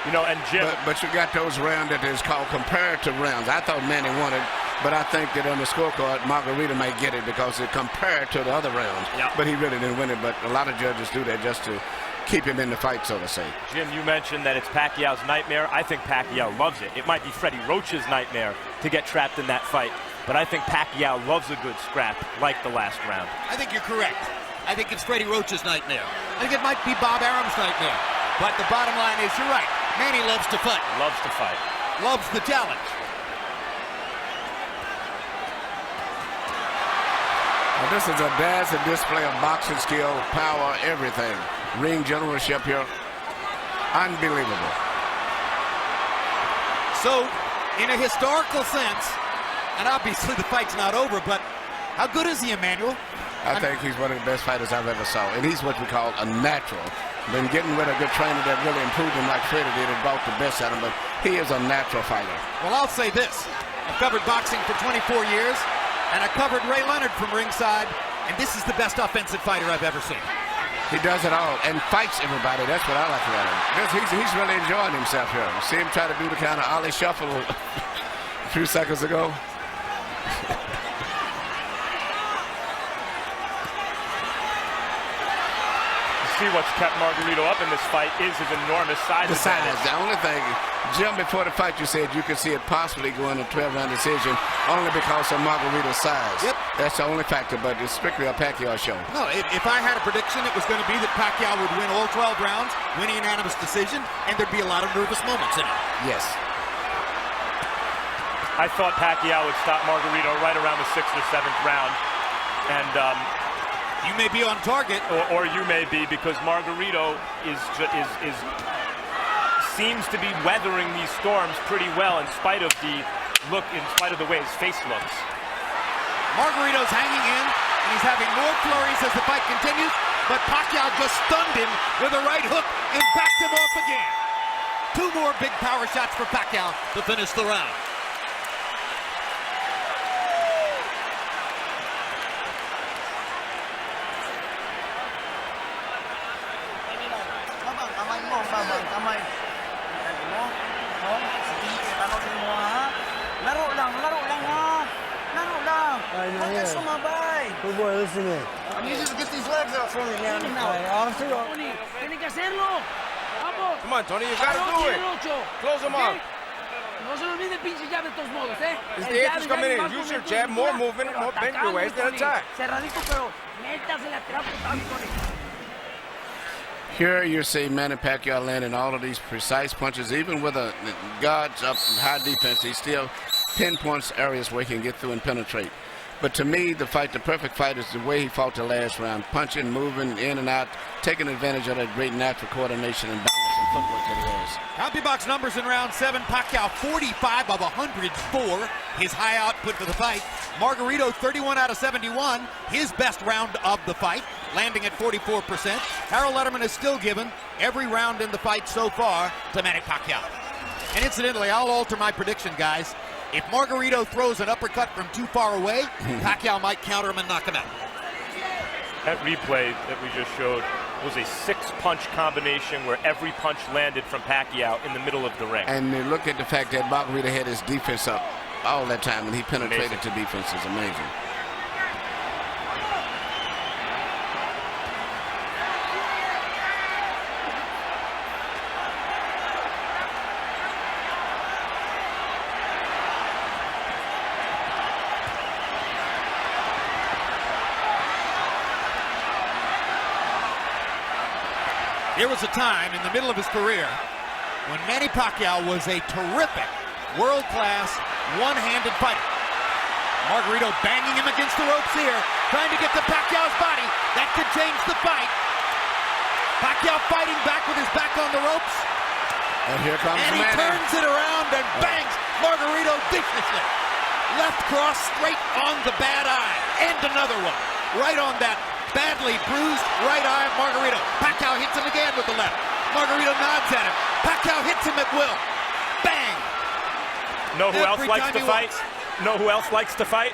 [SPEAKER 3] And Jim...
[SPEAKER 2] But you got those rounds that is called comparative rounds. I thought Manny won it But I think that on the scorecard, Margarito might get it because it compared to the other rounds.
[SPEAKER 3] Yeah.
[SPEAKER 2] But he really didn't win it. But a lot of judges do that just to keep him in the fight, so to say.
[SPEAKER 3] Jim, you mentioned that it's Pacquiao's nightmare. I think Pacquiao loves it. It might be Freddie Roach's nightmare to get trapped in that fight. But I think Pacquiao loves a good scrap like the last round.
[SPEAKER 10] I think you're correct. I think it's Freddie Roach's nightmare. I think it might be Bob Arum's nightmare. But the bottom line is, you're right. Manny loves to fight.
[SPEAKER 3] Loves to fight.
[SPEAKER 10] Loves the challenge.
[SPEAKER 2] Well, this is a dazzling display of boxing skill, power, everything. Ring generalship here. Unbelievable.
[SPEAKER 10] So, in a historical sense, and obviously the fight's not over, but how good is he, Emmanuel?
[SPEAKER 2] I think he's one of the best fighters I've ever saw. And he's what we call a natural. Been getting with a good trainer that really improved him like Freddie did and brought the best out of him, but he is a natural fighter.
[SPEAKER 10] Well, I'll say this. I've covered boxing for 24 years, and I covered Ray Leonard from ringside, and this is the best offensive fighter I've ever seen.
[SPEAKER 2] He does it all and fights everybody. That's what I like about him. He's really enjoying himself here. You see him try to do the kind of Ollie shuffle a few seconds ago.
[SPEAKER 3] See what's kept Margarito up in this fight is his enormous size.
[SPEAKER 2] The size. The only thing, Jim, before the fight you said you could see it possibly going to 12-round decision only because of Margarito's size.
[SPEAKER 10] Yep.
[SPEAKER 2] That's the only factor, but it's strictly a Pacquiao show.
[SPEAKER 10] No, if I had a prediction, it was going to be that Pacquiao would win all 12 rounds, win a unanimous decision, and there'd be a lot of nervous moments in it.
[SPEAKER 2] Yes.
[SPEAKER 3] I thought Pacquiao would stop Margarito right around the 6th or 7th round, and
[SPEAKER 10] you may be on target,
[SPEAKER 3] or you may be, because Margarito seems to be weathering these storms pretty well in spite of the way his face looks.
[SPEAKER 10] Margarito's hanging in, and he's having more flurries as the fight continues, but Pacquiao just stunned him with a right hook and backed him off again. 2 more big power shots for Pacquiao to finish the round.
[SPEAKER 6] Good boy, listen to me.
[SPEAKER 5] I need you to get these legs out for me, man.
[SPEAKER 7] Tony, tiene que hacerlo. Vamos.
[SPEAKER 8] Come on, Tony, you gotta do it. Close him up.
[SPEAKER 7] No se olvide el pinche jab de todos modos, ¿eh?
[SPEAKER 8] It's the eighth is coming in. Use your jab, more movement, more bend your waist, then attack.
[SPEAKER 7] Cerradito, pero métasele a tirar putazo, Tony.
[SPEAKER 2] Here you see Manny Pacquiao landing all of these precise punches, even with a guards up high defense. He still pinpoints areas where he can get through and penetrate. But to me, the perfect fight is the way he fought the last round, punching, moving in and out, taking advantage of that great natural coordination and balance and footwork that he has.
[SPEAKER 10] CompuBox numbers in round 7, Pacquiao 45 of 104, his high output for the fight. Margarito 31 out of 71, his best round of the fight, landing at 44%. Harold Letterman has still given every round in the fight so far to Manny Pacquiao. And incidentally, I'll alter my prediction, guys. If Margarito throws an uppercut from too far away, Pacquiao might counter him and knock him out.
[SPEAKER 3] That replay that we just showed was a 6-punch combination where every punch landed from Pacquiao in the middle of the ring.
[SPEAKER 2] And look at the fact that Margarito had his defense up all that time, and he penetrated to defense. Is amazing.
[SPEAKER 10] There was a time in the middle of his career when Manny Pacquiao was a terrific, world-class, one-handed fighter. Margarito banging him against the ropes here, trying to get to Pacquiao's body. That could change the fight. Pacquiao fighting back with his back on the ropes.
[SPEAKER 2] And here comes
[SPEAKER 10] Manny. And he turns it around and bangs Margarito viciously. Left cross straight on the bad eye. And another one. Right on that badly bruised right eye of Margarito. Pacquiao hits him again with the left. Margarito nods at him. Pacquiao hits him at will. Bang!
[SPEAKER 3] Know who else likes to fight? Know who else likes to fight?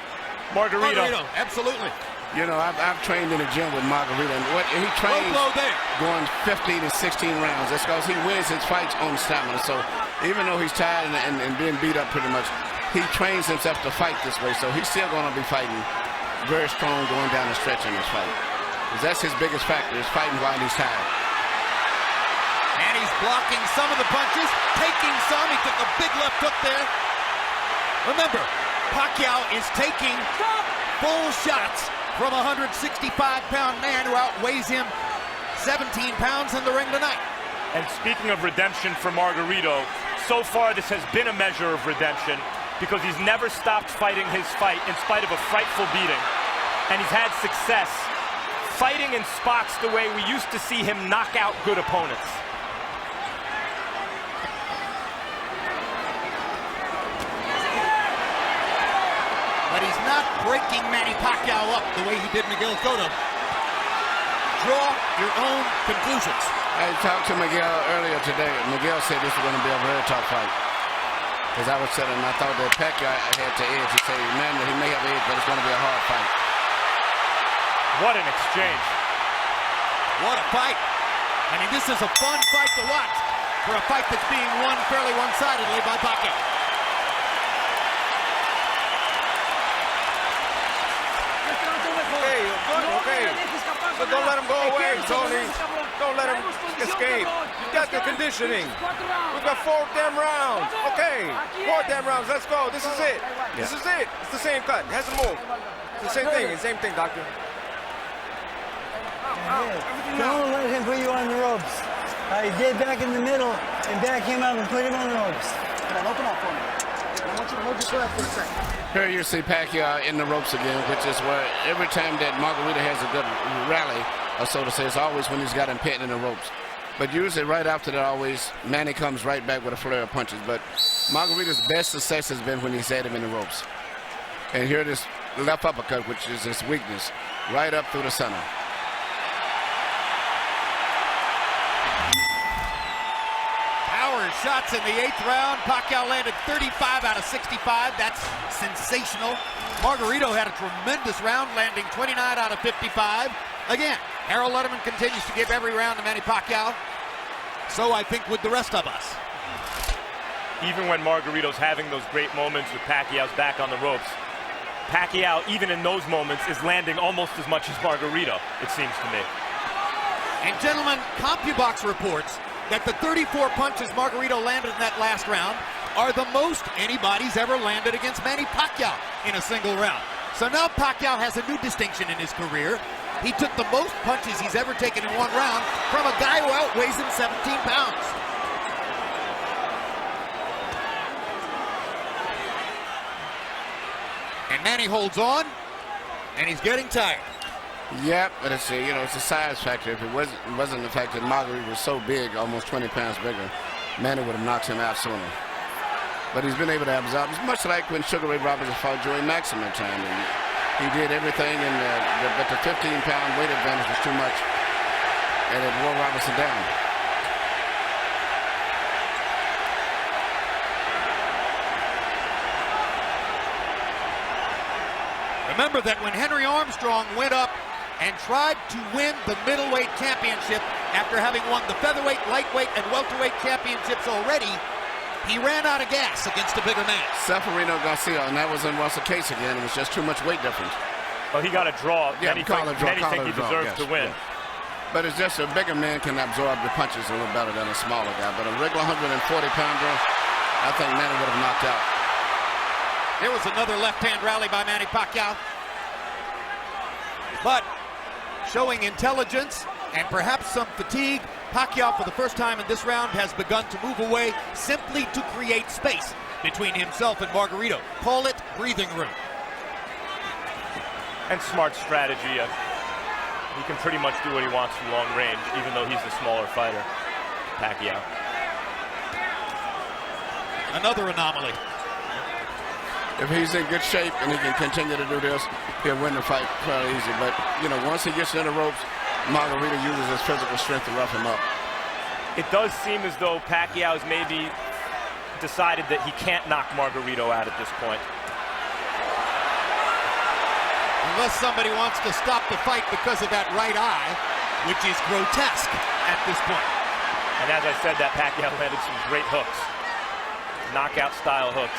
[SPEAKER 3] Margarito.
[SPEAKER 10] Absolutely.
[SPEAKER 2] You know, I've trained in the gym with Margarito, and what he trains going 15 to 16 rounds. That's because he wins his fights on stamina. So even though he's tired and being beat up pretty much, he trains himself to fight this way, so he's still going to be fighting very strong going down the stretch in this fight. Because that's his biggest factor, is fighting while he's tired.
[SPEAKER 1] And he's blocking some of the punches, taking some. He took a big left hook there. Remember, Pacquiao is taking full shots from a 165-pound man who outweighs him 17 pounds in the ring tonight.
[SPEAKER 3] And speaking of redemption for Margarito, so far this has been a measure of redemption because he's never stopped fighting his fight in spite of a frightful beating. And he's had success fighting in spots the way we used to see him knock out good opponents.
[SPEAKER 1] But he's not breaking Manny Pacquiao up the way he did Miguel Cotto. Draw your own conclusions.
[SPEAKER 2] I talked to Miguel earlier today. Miguel said this was going to be a very tough fight. As I was saying, I thought that Pacquiao had to edge. He said, man, he may have edge, but it's going to be a hard fight.
[SPEAKER 3] What an exchange.
[SPEAKER 1] What a fight. I mean, this is a fun fight to watch for a fight that's being won fairly one-sidedly by Pacquiao.
[SPEAKER 8] Okay. So don't let him go away, Tony. Don't let him escape. You got the conditioning. We've got 4 damn rounds. Okay, 4 damn rounds. Let's go. This is it. This is it. It's the same cut. It hasn't moved. It's the same thing. Same thing, doctor.
[SPEAKER 6] Don't let him put you on the ropes. Get back in the middle and back him up and put him on the ropes.
[SPEAKER 7] Open up for me. I want you to hold your breath for a second.
[SPEAKER 2] Here you see Pacquiao in the ropes again, which is where every time that Margarito has a good rally, or so to say, it's always when he's got him pinned in the ropes. But usually right after that, always, Manny comes right back with a flurry of punches. But Margarito's best success has been when he's had him in the ropes. And here this left uppercut, which is his weakness, right up through the center.
[SPEAKER 1] Shots in the 8th round. Pacquiao landed 35 out of 65. That's sensational. Margarito had a tremendous round, landing 29 out of 55. Again, Harold Letterman continues to give every round to Manny Pacquiao. So I think with the rest of us.
[SPEAKER 3] Even when Margarito's having those great moments with Pacquiao's back on the ropes, Pacquiao, even in those moments, is landing almost as much as Margarito, it seems to me.
[SPEAKER 1] And gentlemen, CompuBox reports that the 34 punches Margarito landed in that last round are the most anybody's ever landed against Manny Pacquiao in a single round. So now Pacquiao has a new distinction in his career. He took the most punches he's ever taken in one round from a guy who outweighs him 17 pounds. And Manny holds on, and he's getting tired.
[SPEAKER 2] Yep, but it's a size factor. If it wasn't the fact that Margarito was so big, almost 20 pounds bigger, Manny would have knocked him out sooner. But he's been able to absorb. It's much like when Sugar Ray Roberts fought Joey Maxim at time. And he did everything, but the 15-pound weight advantage was too much, and it wore Robertson down.
[SPEAKER 1] Remember that when Henry Armstrong went up and tried to win the middleweight championship after having won the featherweight, lightweight, and welterweight championships already, he ran out of gas against a bigger man.
[SPEAKER 2] Seferino Garcia, and that was the case again. It was just too much weight difference.
[SPEAKER 3] Well, he got a draw.
[SPEAKER 2] Yeah,
[SPEAKER 3] many think he deserves to win.
[SPEAKER 2] Yes. But it's just a bigger man can absorb the punches a little better than a smaller guy. But a regular 140-pounder, I think Manny would have knocked out.
[SPEAKER 1] There was another left-hand rally by Manny Pacquiao. But showing intelligence and perhaps some fatigue, Pacquiao for the first time in this round has begun to move away simply to create space between himself and Margarito. Call it breathing room.
[SPEAKER 3] And smart strategy. He can pretty much do what he wants from long range, even though he's the smaller fighter, Pacquiao.
[SPEAKER 1] Another anomaly.
[SPEAKER 2] If he's in good shape and he can continue to do this, he'll win the fight fairly easy. But, once he gets in the ropes, Margarito uses his physical strength to rough him up.
[SPEAKER 3] It does seem as though Pacquiao's maybe decided that he can't knock Margarito out at this point.
[SPEAKER 1] Unless somebody wants to stop the fight because of that right eye, which is grotesque at this point.
[SPEAKER 3] And as I said, that Pacquiao landed some great hooks. Knockout-style hooks.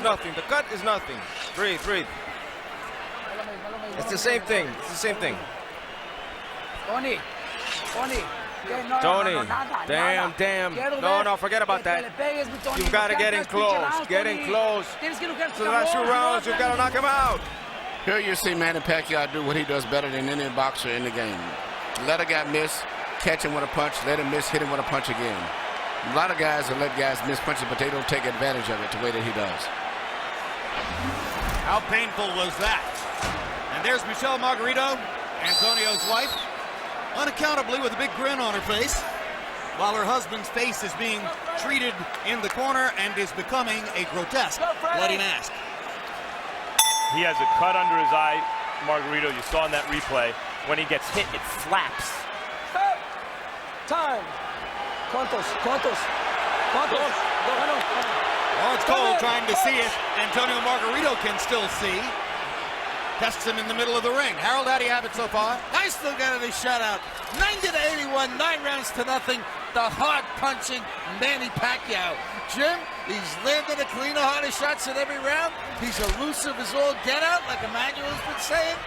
[SPEAKER 8] Nothing. The cut is nothing. Breathe, breathe. It's the same thing. It's the same thing.
[SPEAKER 7] Tony.
[SPEAKER 8] Damn. No, forget about that. You've got to get in close. Get in close. So the last 2 rounds, you've got to knock him out.
[SPEAKER 2] Here you see Manny Pacquiao do what he does better than any boxer in the game. Let a guy miss, catch him with a punch, let him miss, hit him with a punch again. A lot of guys will let guys miss punches, but they don't take advantage of it the way that he does.
[SPEAKER 10] How painful was that? And there's Michelle Margarito, Antonio's wife, unaccountably with a big grin on her face, while her husband's face is being treated in the corner and is becoming a grotesque bloody mask.
[SPEAKER 3] He has a cut under his eye, Margarito. You saw in that replay. When he gets hit, it flaps.
[SPEAKER 5] Time. ¿Cuántos?
[SPEAKER 10] Well, it's Cole trying to see if Antonio Margarito can still see. Tests him in the middle of the ring. Harold, how do you have it so far?
[SPEAKER 9] I still got it a shutout. 90-81, 9 rounds to nothing. The hard-punching Manny Pacquiao. Jim, he's landing a cleaner, harder shots in every round. He's elusive as all get out, like Emmanuel's been saying.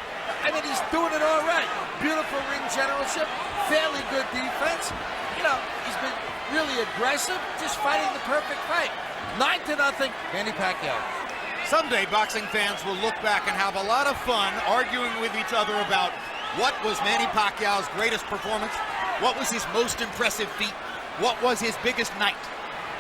[SPEAKER 9] I mean, he's doing it all right. Beautiful ring generalship, fairly good defense. You know, he's been really aggressive, just fighting the perfect fight. 9-0, Manny Pacquiao.
[SPEAKER 10] Someday, boxing fans will look back and have a lot of fun arguing with each other about what was Manny Pacquiao's greatest performance, what was his most impressive feat, what was his biggest night.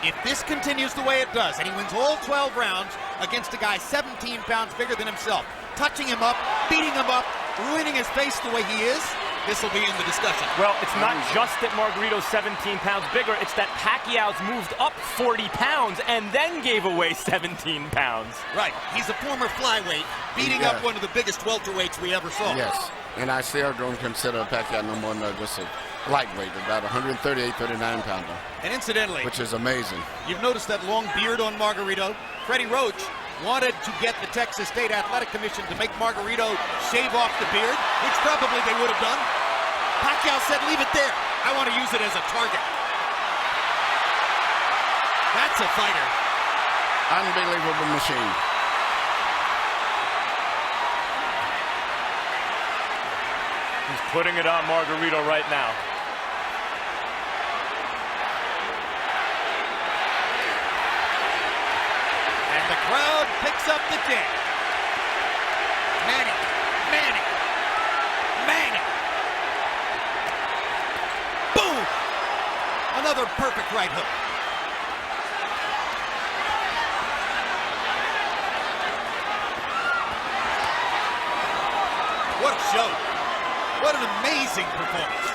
[SPEAKER 10] If this continues the way it does, and he wins all 12 rounds against a guy 17 pounds bigger than himself, touching him up, beating him up, ruining his face the way he is, this will be in the discussion.
[SPEAKER 3] Well, it's not just that Margarito's 17 pounds bigger, it's that Pacquiao's moved up 40 pounds and then gave away 17 pounds.
[SPEAKER 10] Right, he's a former flyweight, beating up one of the biggest welterweights we ever saw.
[SPEAKER 2] Yes, and I still don't consider Pacquiao no more than just a lightweight, about 138, 39 pounder.
[SPEAKER 10] And incidentally,
[SPEAKER 2] which is amazing.
[SPEAKER 10] You've noticed that long beard on Margarito. Freddie Roach wanted to get the Texas State Athletic Commission to make Margarito shave off the beard, which probably they would have done. Pacquiao said, leave it there. I want to use it as a target. That's a fighter.
[SPEAKER 2] Unbelievable machine.
[SPEAKER 3] He's putting it on Margarito right now.
[SPEAKER 10] And the crowd picks up the jab. Manny. Boom! Another perfect right hook. What a show. What an amazing performance.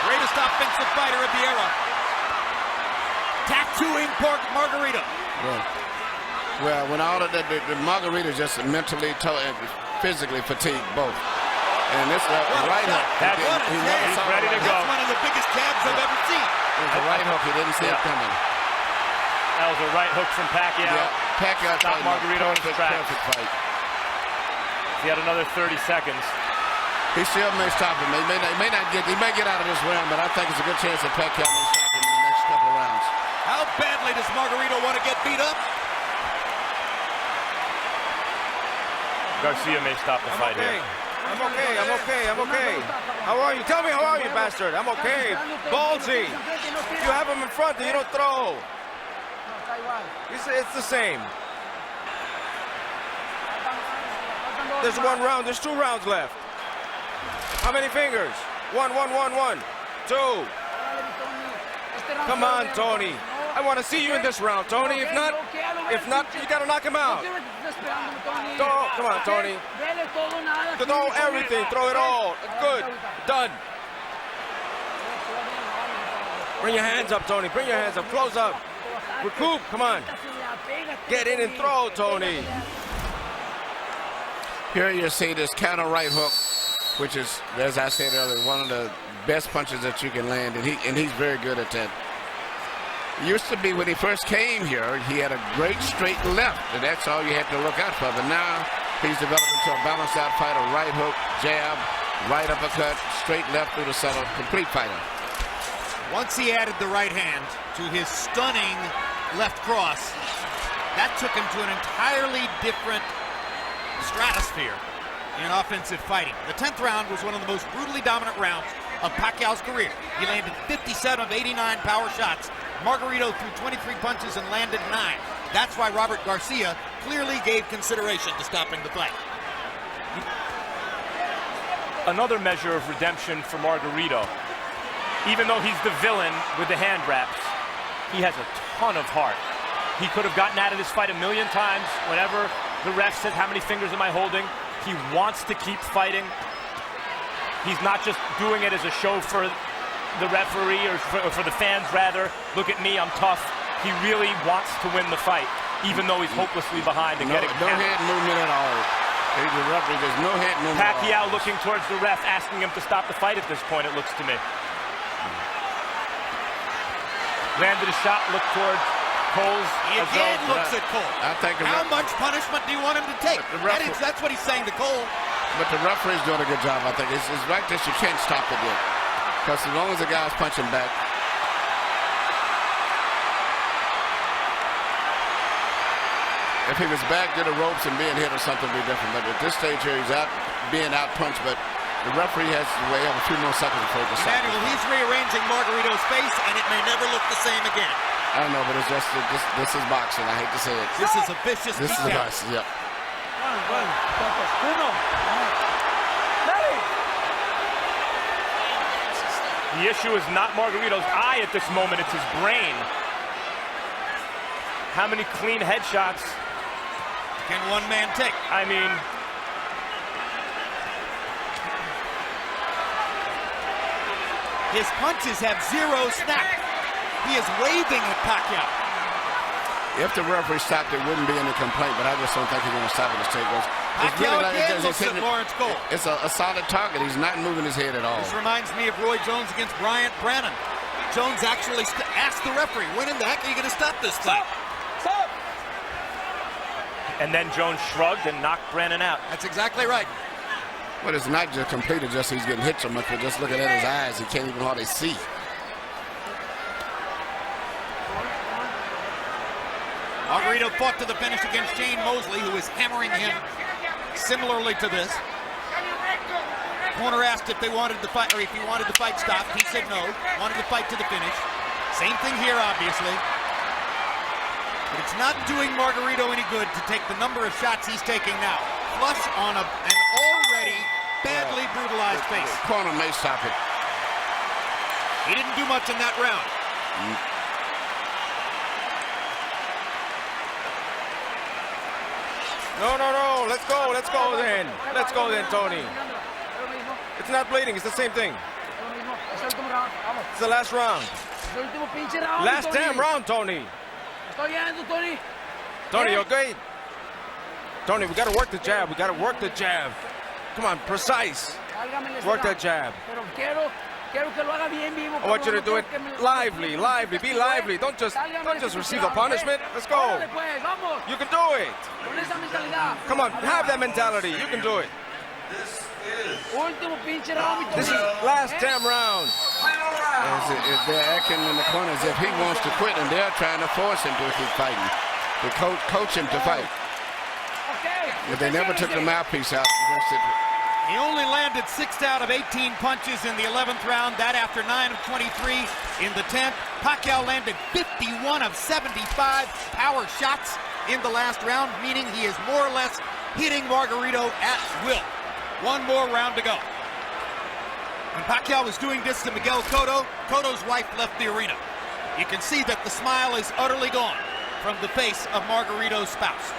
[SPEAKER 10] Greatest offensive fighter of the era. Tattooing Margarito.
[SPEAKER 2] Well, when all of that, the Margarito just mentally, physically fatigued both. And this right hook.
[SPEAKER 3] He's ready to go.
[SPEAKER 10] That's one of the biggest jabs I've ever seen.
[SPEAKER 2] It was a right hook. He didn't see it coming.
[SPEAKER 3] That was a right hook from Pacquiao.
[SPEAKER 2] Yeah, Pacquiao
[SPEAKER 3] stopped Margarito in his tracks.
[SPEAKER 2] Perfect fight.
[SPEAKER 3] He had another 30 seconds.
[SPEAKER 2] He still may stop him. He may get out of this round, but I think it's a good chance that Pacquiao may stop him in the next couple of rounds.
[SPEAKER 10] How badly does Margarito want to get beat up?
[SPEAKER 3] Garcia may stop the fight here.
[SPEAKER 8] I'm okay. How are you? Tell me, how are you, bastard? I'm okay. Ballsy. You have him in front and you don't throw. It's the same. There's 1 round. There's 2 rounds left. How many fingers? 1, 2. Come on, Tony. I want to see you in this round, Tony. If not, you got to knock him out. Come on, Tony. Throw everything. Throw it all. Good. Done. Bring your hands up, Tony. Bring your hands up. Close up. Recoup. Come on. Get in and throw, Tony.
[SPEAKER 2] Here you see this counter right hook, which is, as I said earlier, one of the best punches that you can land, and he's very good at that. Used to be when he first came here, he had a great straight left, and that's all you had to look out for. But now He's developed into a balanced out fighter. Right hook, jab, right uppercut, straight left through the center. Complete fighter.
[SPEAKER 10] Once he added the right hand to his stunning left cross, that took him to an entirely different stratosphere in offensive fighting. The 10th round was one of the most brutally dominant rounds of Pacquiao's career. He landed 57 of 89 power shots. Margarito threw 23 punches and landed 9. That's why Robert Garcia clearly gave consideration to stopping the fight.
[SPEAKER 3] Another measure of redemption for Margarito. Even though he's the villain with the hand wraps, he has a ton of heart. He could have gotten out of this fight a million times. Whenever the ref says, how many fingers am I holding? He wants to keep fighting. He's not just doing it as a show for the referee or for the fans, rather. Look at me, I'm tough. He really wants to win the fight, even though he's hopelessly behind and getting
[SPEAKER 2] no head movement at all. He's the referee, there's no head movement.
[SPEAKER 3] Pacquiao looking towards the ref, asking him to stop the fight at this point, it looks to me. Landed a shot, looked towards Cole's.
[SPEAKER 10] He again looks at Cole.
[SPEAKER 2] I think
[SPEAKER 10] how much punishment do you want him to take? That's what he's saying to Cole.
[SPEAKER 2] But the referee's doing a good job, I think. It's right that you can't stop it yet. Because as long as the guy's punching back. If he was back to the ropes and being hit or something, would be different. But at this stage here, he's out being out-punched. But the referee has to wait a few more seconds before he can stop.
[SPEAKER 10] Emmanuel, he's rearranging Margarito's face, and it may never look the same again.
[SPEAKER 2] I know, but it's just this is boxing. I hate to say it.
[SPEAKER 10] This is a vicious
[SPEAKER 2] This is boxing, yep.
[SPEAKER 3] The issue is not Margarito's eye at this moment, it's his brain. How many clean headshots
[SPEAKER 10] can one man take?
[SPEAKER 3] I mean,
[SPEAKER 10] his punches have zero snap. He is waving at Pacquiao.
[SPEAKER 2] If the referee stopped, there wouldn't be any complaint, but I just don't think he's going to stop it.
[SPEAKER 10] Pacquiao again looks at Lawrence Cole.
[SPEAKER 2] It's a solid target. He's not moving his head at all.
[SPEAKER 10] This reminds me of Roy Jones against Bryant Brannon. Jones actually asked the referee, when in the heck are you going to stop this fight?
[SPEAKER 5] Stop!
[SPEAKER 3] And then Jones shrugged and knocked Brannon out.
[SPEAKER 10] That's exactly right.
[SPEAKER 2] But it's not just completed, just he's getting hit so much, but just looking at his eyes, he can't even hardly see.
[SPEAKER 10] Margarito fought to the finish against Shane Mosley, who is hammering him similarly to this. Corner asked if they wanted the fight, or if he wanted the fight stopped. He said no, wanted the fight to the finish. Same thing here, obviously. But it's not doing Margarito any good to take the number of shots he's taking now. Plus on an already badly brutalized face.
[SPEAKER 2] The corner may stop it.
[SPEAKER 10] He didn't do much in that round.
[SPEAKER 8] No, let's go then. Let's go then, Tony. It's not bleeding, it's the same thing. It's the last round. Last damn round, Tony. Tony, okay? Tony, we gotta work the jab, Come on, precise. Work that jab. I want you to do it lively, be lively. Don't just receive the punishment. Let's go. You can do it. Come on, have that mentality. You can do it. This is last damn round.
[SPEAKER 2] If they're acting in the corner as if he wants to quit, and they're trying to force him to keep fighting, to coach him to fight. But they never took the mouthpiece out.
[SPEAKER 10] He only landed 6 out of 18 punches in the 11th round, that after 9 of 23 in the 10th. Pacquiao landed 51 of 75 power shots in the last round, meaning he is more or less hitting Margarito at will. One more round to go. When Pacquiao was doing this to Miguel Cotto, Cotto's wife left the arena. You can see that the smile is utterly gone from the face of Margarito's spouse.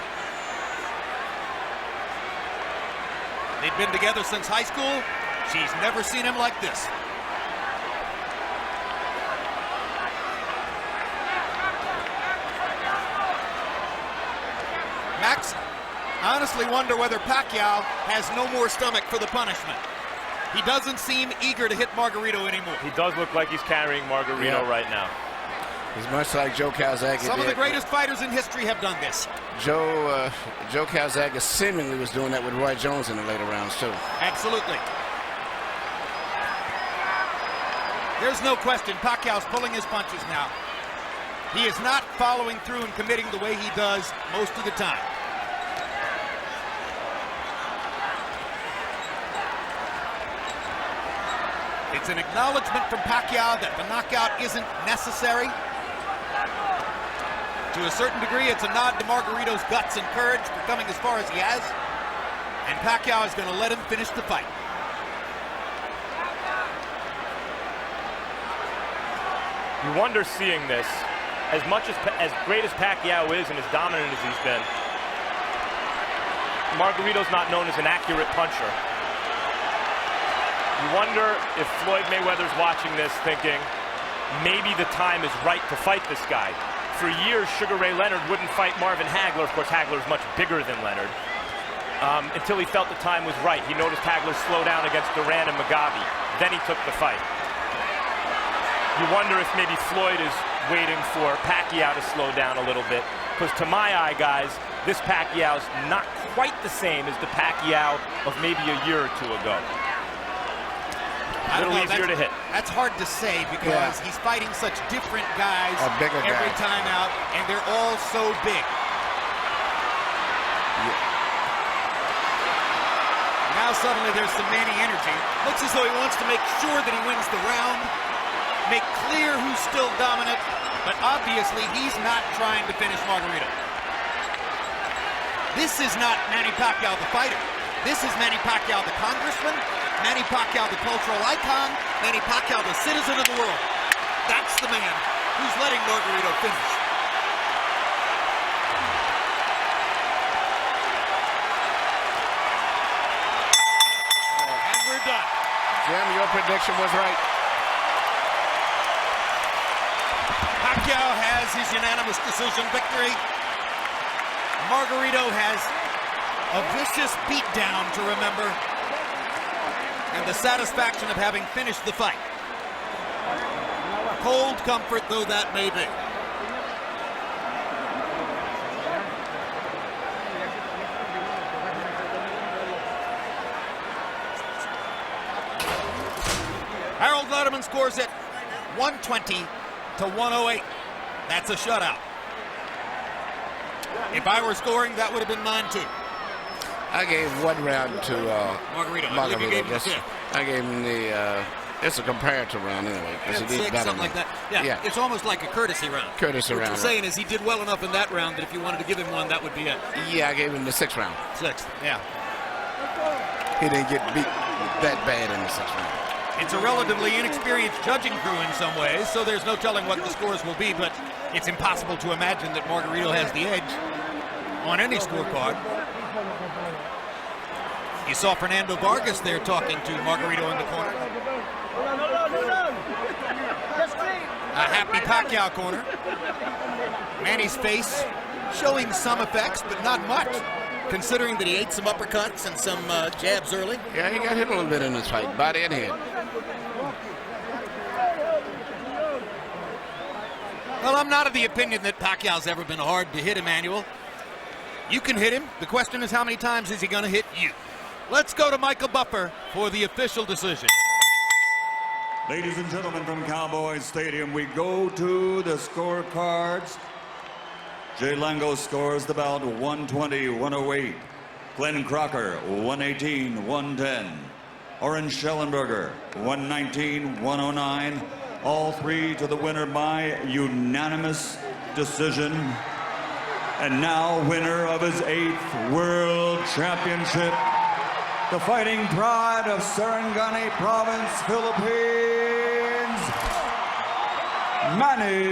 [SPEAKER 10] They've been together since high school. She's never seen him like this. Max, I honestly wonder whether Pacquiao has no more stomach for the punishment. He doesn't seem eager to hit Margarito anymore.
[SPEAKER 3] He does look like he's carrying Margarito right now.
[SPEAKER 2] He's much like Joe Calzaghe.
[SPEAKER 10] Some of the greatest fighters in history have done this.
[SPEAKER 2] Joe Calzaghe seemingly was doing that with Roy Jones in the later rounds, too.
[SPEAKER 10] Absolutely. There's no question Pacquiao's pulling his punches now. He is not following through and committing the way he does most of the time. It's an acknowledgement from Pacquiao that the knockout isn't necessary. To a certain degree, it's a nod to Margarito's guts and courage for coming as far as he has. And Pacquiao is going to let him finish the fight.
[SPEAKER 3] You wonder seeing this, as great as Pacquiao is and as dominant as he's been, Margarito's not known as an accurate puncher. You wonder if Floyd Mayweather's watching this thinking, maybe the time is right to fight this guy. For years, Sugar Ray Leonard wouldn't fight Marvin Hagler. Of course, Hagler's much bigger than Leonard. Until he felt the time was right. He noticed Hagler slow down against Duran and Mugabe. Then he took the fight. You wonder if maybe Floyd is waiting for Pacquiao to slow down a little bit. Because to my eye, guys, this Pacquiao's not quite the same as the Pacquiao of maybe a year or two ago. A little easier to hit.
[SPEAKER 10] That's hard to say because he's fighting such different guys every time out, and they're all so big. Now suddenly there's some Manny energy. Looks as though he wants to make sure that he wins the round, make clear who's still dominant, but obviously he's not trying to finish Margarito. This is not Manny Pacquiao the fighter. This is Manny Pacquiao the congressman, Manny Pacquiao the cultural icon, Manny Pacquiao the citizen of the world. That's the man who's letting Margarito finish. And we're done.
[SPEAKER 2] Jim, your prediction was right.
[SPEAKER 10] Pacquiao has his unanimous decision victory. Margarito has a vicious beatdown to remember, and the satisfaction of having finished the fight. Cold comfort though that may be. Harold Lederman scores it 120 to 108. That's a shutout. If I were scoring, that would have been mine too.
[SPEAKER 2] I gave one round to
[SPEAKER 10] Margarito. I believe you gave him the fifth.
[SPEAKER 2] I gave him the, it's a comparative round anyway.
[SPEAKER 10] Six, something like that. Yeah, it's almost like a courtesy round.
[SPEAKER 2] Courtesy round.
[SPEAKER 10] What you're saying is he did well enough in that round that if you wanted to give him one, that would be it.
[SPEAKER 2] Yeah, I gave him the sixth round.
[SPEAKER 10] Sixth, yeah.
[SPEAKER 2] He didn't get beat that bad in the sixth round.
[SPEAKER 10] It's a relatively inexperienced judging crew in some ways, so there's no telling what the scores will be, but it's impossible to imagine that Margarito has the edge on any scorecard. You saw Fernando Vargas there talking to Margarito in the corner. A happy Pacquiao corner. Manny's face showing some effects, but not much, considering that he ate some uppercuts and some jabs early.
[SPEAKER 2] Yeah, he got hit a little bit in this fight, body and head.
[SPEAKER 10] Well, I'm not of the opinion that Pacquiao's ever been hard to hit, Emmanuel. You can hit him. The question is how many times is he going to hit you? Let's go to Michael Buffer for the official decision.
[SPEAKER 4] Ladies and gentlemen from Cowboys Stadium, we go to the scorecards. Jay Lango scores the bout 120-108. Glenn Crocker 118-110. Oren Schellenberger 119-109. All three to the winner by unanimous decision. And now winner of his 8th World Championship, the fighting pride of Sarangani Province, Philippines, Manny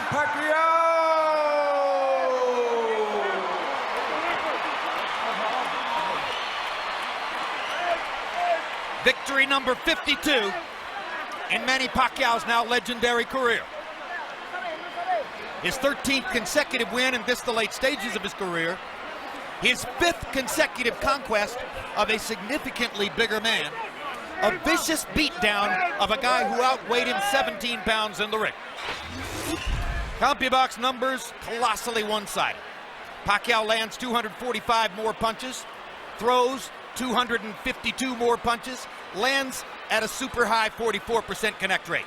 [SPEAKER 4] Pacquiao.
[SPEAKER 10] Victory number 52 in Manny Pacquiao's now legendary career. His 13th consecutive win in this the late stages of his career. his 5th consecutive conquest of a significantly bigger man. A vicious beatdown of a guy who outweighed him 17 pounds in the ring. CompuBox numbers colossally one-sided. Pacquiao lands 245 more punches, throws 252 more punches, lands at a super high 44% connect rate.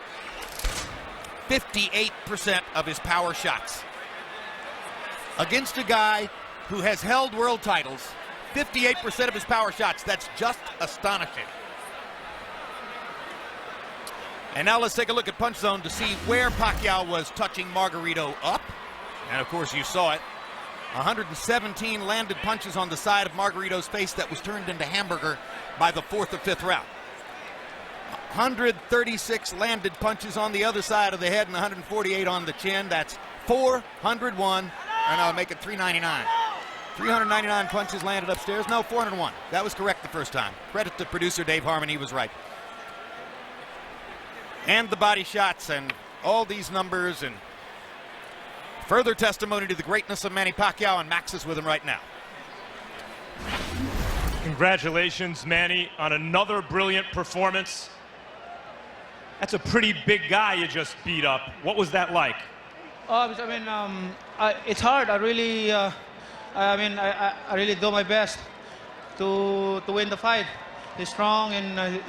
[SPEAKER 10] 58% of his power shots. Against a guy who has held world titles, 58% of his power shots, that's just astonishing. And now let's take a look at Punch Zone to see where Pacquiao was touching Margarito up. And of course you saw it. 117 landed punches on the side of Margarito's face that was turned into hamburger by the 4th or 5th round. 136 landed punches on the other side of the head and 148 on the chin. That's 401, and I'll make it 399. 399 punches landed upstairs. No, 401. That was correct the first time. Credit to producer Dave Harmon, he was right. And the body shots and all these numbers and further testimony to the greatness of Manny Pacquiao, and Max is with him right now.
[SPEAKER 3] Congratulations, Manny, on another brilliant performance. That's a pretty big guy you just beat up. What was that like?
[SPEAKER 11] It's hard. I really do my best to win the fight. He's strong, and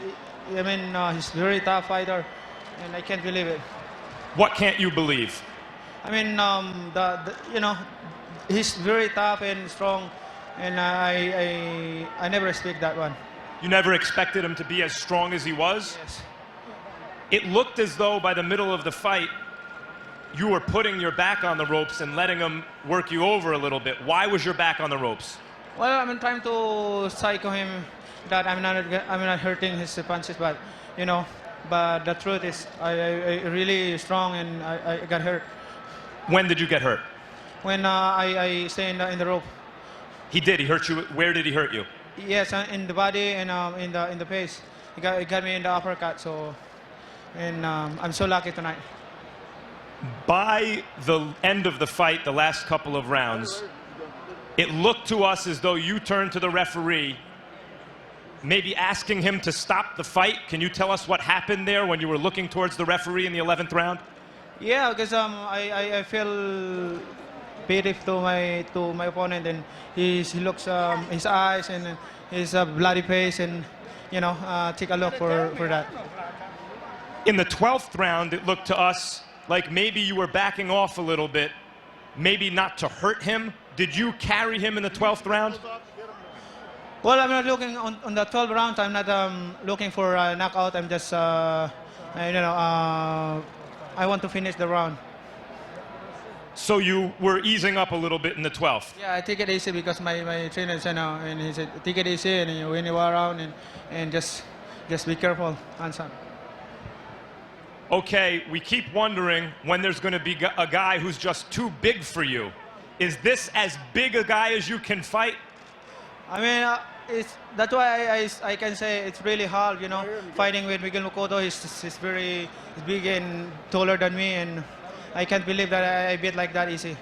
[SPEAKER 11] he's a very tough fighter, and I can't believe it.
[SPEAKER 3] What can't you believe?
[SPEAKER 11] He's very tough and strong, and I never expect that one.
[SPEAKER 3] You never expected him to be as strong as he was?
[SPEAKER 11] Yes.
[SPEAKER 3] It looked as though by the middle of the fight, you were putting your back on the ropes and letting him work you over a little bit. Why was your back on the ropes?
[SPEAKER 11] Well, I'm trying to psycho him that I'm not hurting his punches, but but the truth is I really strong, and I got hurt.
[SPEAKER 3] When did you get hurt?
[SPEAKER 11] When I stay in the rope.
[SPEAKER 3] He did. He hurt you. Where did he hurt you?
[SPEAKER 11] Yes, in the body and in the face. He got me in the uppercut. So, and I'm so lucky tonight.
[SPEAKER 3] By the end of the fight, the last couple of rounds, it looked to us as though you turned to the referee, maybe asking him to stop the fight. Can you tell us what happened there when you were looking towards the referee in the 11th round?
[SPEAKER 11] Yeah, because I feel pity to my opponent, and he looks his eyes and his bloody face, and take a look for that.
[SPEAKER 3] In the 12th round, it looked to us like maybe you were backing off a little bit, maybe not to hurt him. Did you carry him in the 12th round?
[SPEAKER 11] Well, I'm not looking on the 12th round. I'm not looking for a knockout. I'm just I want to finish the round.
[SPEAKER 3] So you were easing up a little bit in the 12th?
[SPEAKER 11] Yeah, I take it easy because my trainer said, and he said, take it easy, and you win the round, and just be careful, hands-on.
[SPEAKER 3] Okay, we keep wondering when there's going to be a guy who's just too big for you. Is this as big a guy as you can fight?
[SPEAKER 11] That's why I can say it's really hard, fighting with Miguel Makoto. He's very big and taller than me, and I can't believe that I beat like that easy.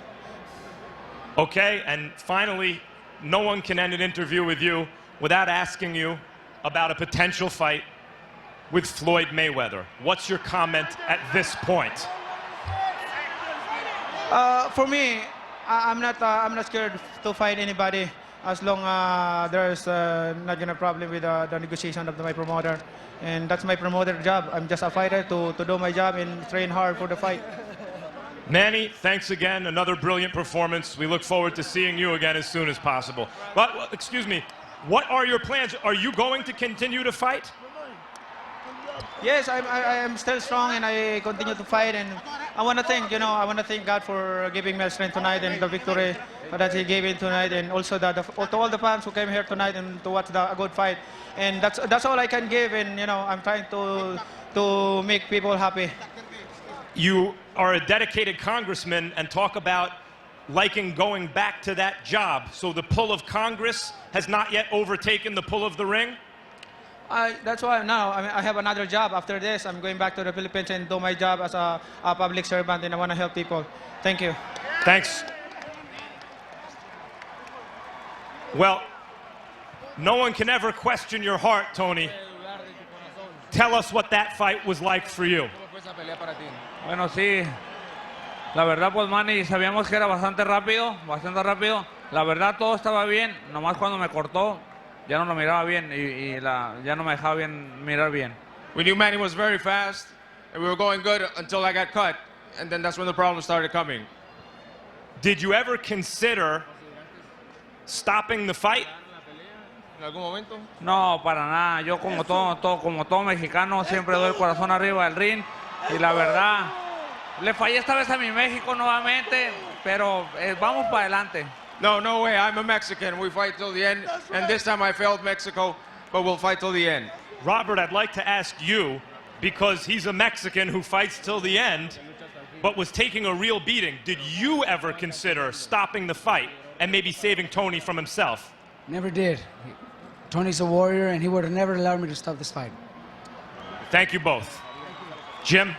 [SPEAKER 3] Okay, and finally, no one can end an interview with you without asking you about a potential fight with Floyd Mayweather. What's your comment at this point?
[SPEAKER 11] For me, I'm not scared to fight anybody, as long there's not gonna problem with the negotiation of my promoter, and that's my promoter job. I'm just a fighter to do my job and train hard for the fight.
[SPEAKER 3] Manny, thanks again. Another brilliant performance. We look forward to seeing you again as soon as possible. But excuse me, what are your plans? Are you going to continue to fight?
[SPEAKER 11] Yes, I am still strong, and I continue to fight, and I want to thank God for giving me strength tonight and the victory that He gave me tonight, and also to all the fans who came here tonight and to watch a good fight. And that's all I can give, and I'm trying to make people happy.
[SPEAKER 3] You are a dedicated congressman and talk about liking going back to that job. So the pull of Congress has not yet overtaken the pull of the ring?
[SPEAKER 11] That's why now I have another job. After this, I'm going back to the Philippines and do my job as a public servant, and I want to help people. Thank you.
[SPEAKER 3] Thanks. Well, no one can ever question your heart, Tony. Tell us what that fight was like for you.
[SPEAKER 12] Bueno, sí. La verdad, pues Manny, sabíamos que era bastante rápido. La verdad, todo estaba bien. Nomás cuando me cortó, ya no lo miraba bien ya no me dejaba mirar bien.
[SPEAKER 8] We knew Manny was very fast, and we were going good until I got cut, and then that's when the problems started coming.
[SPEAKER 3] Did you ever consider stopping the fight?
[SPEAKER 8] ¿En algún momento?
[SPEAKER 12] No, para nada. Yo como todo mexicano siempre doy el corazón arriba del ring y la verdad le fallé esta vez a mi México nuevamente, pero vamos para adelante.
[SPEAKER 8] No, no way. I'm a Mexican. We fight till the end, and this time I failed Mexico, but we'll fight till the end.
[SPEAKER 3] Robert, I'd like to ask you, because he's a Mexican who fights till the end, but was taking a real beating. Did you ever consider stopping the fight and maybe saving Tony from himself?
[SPEAKER 13] Never did. Tony's a warrior, and he would have never allowed me to stop this fight.
[SPEAKER 3] Thank you both. Jim?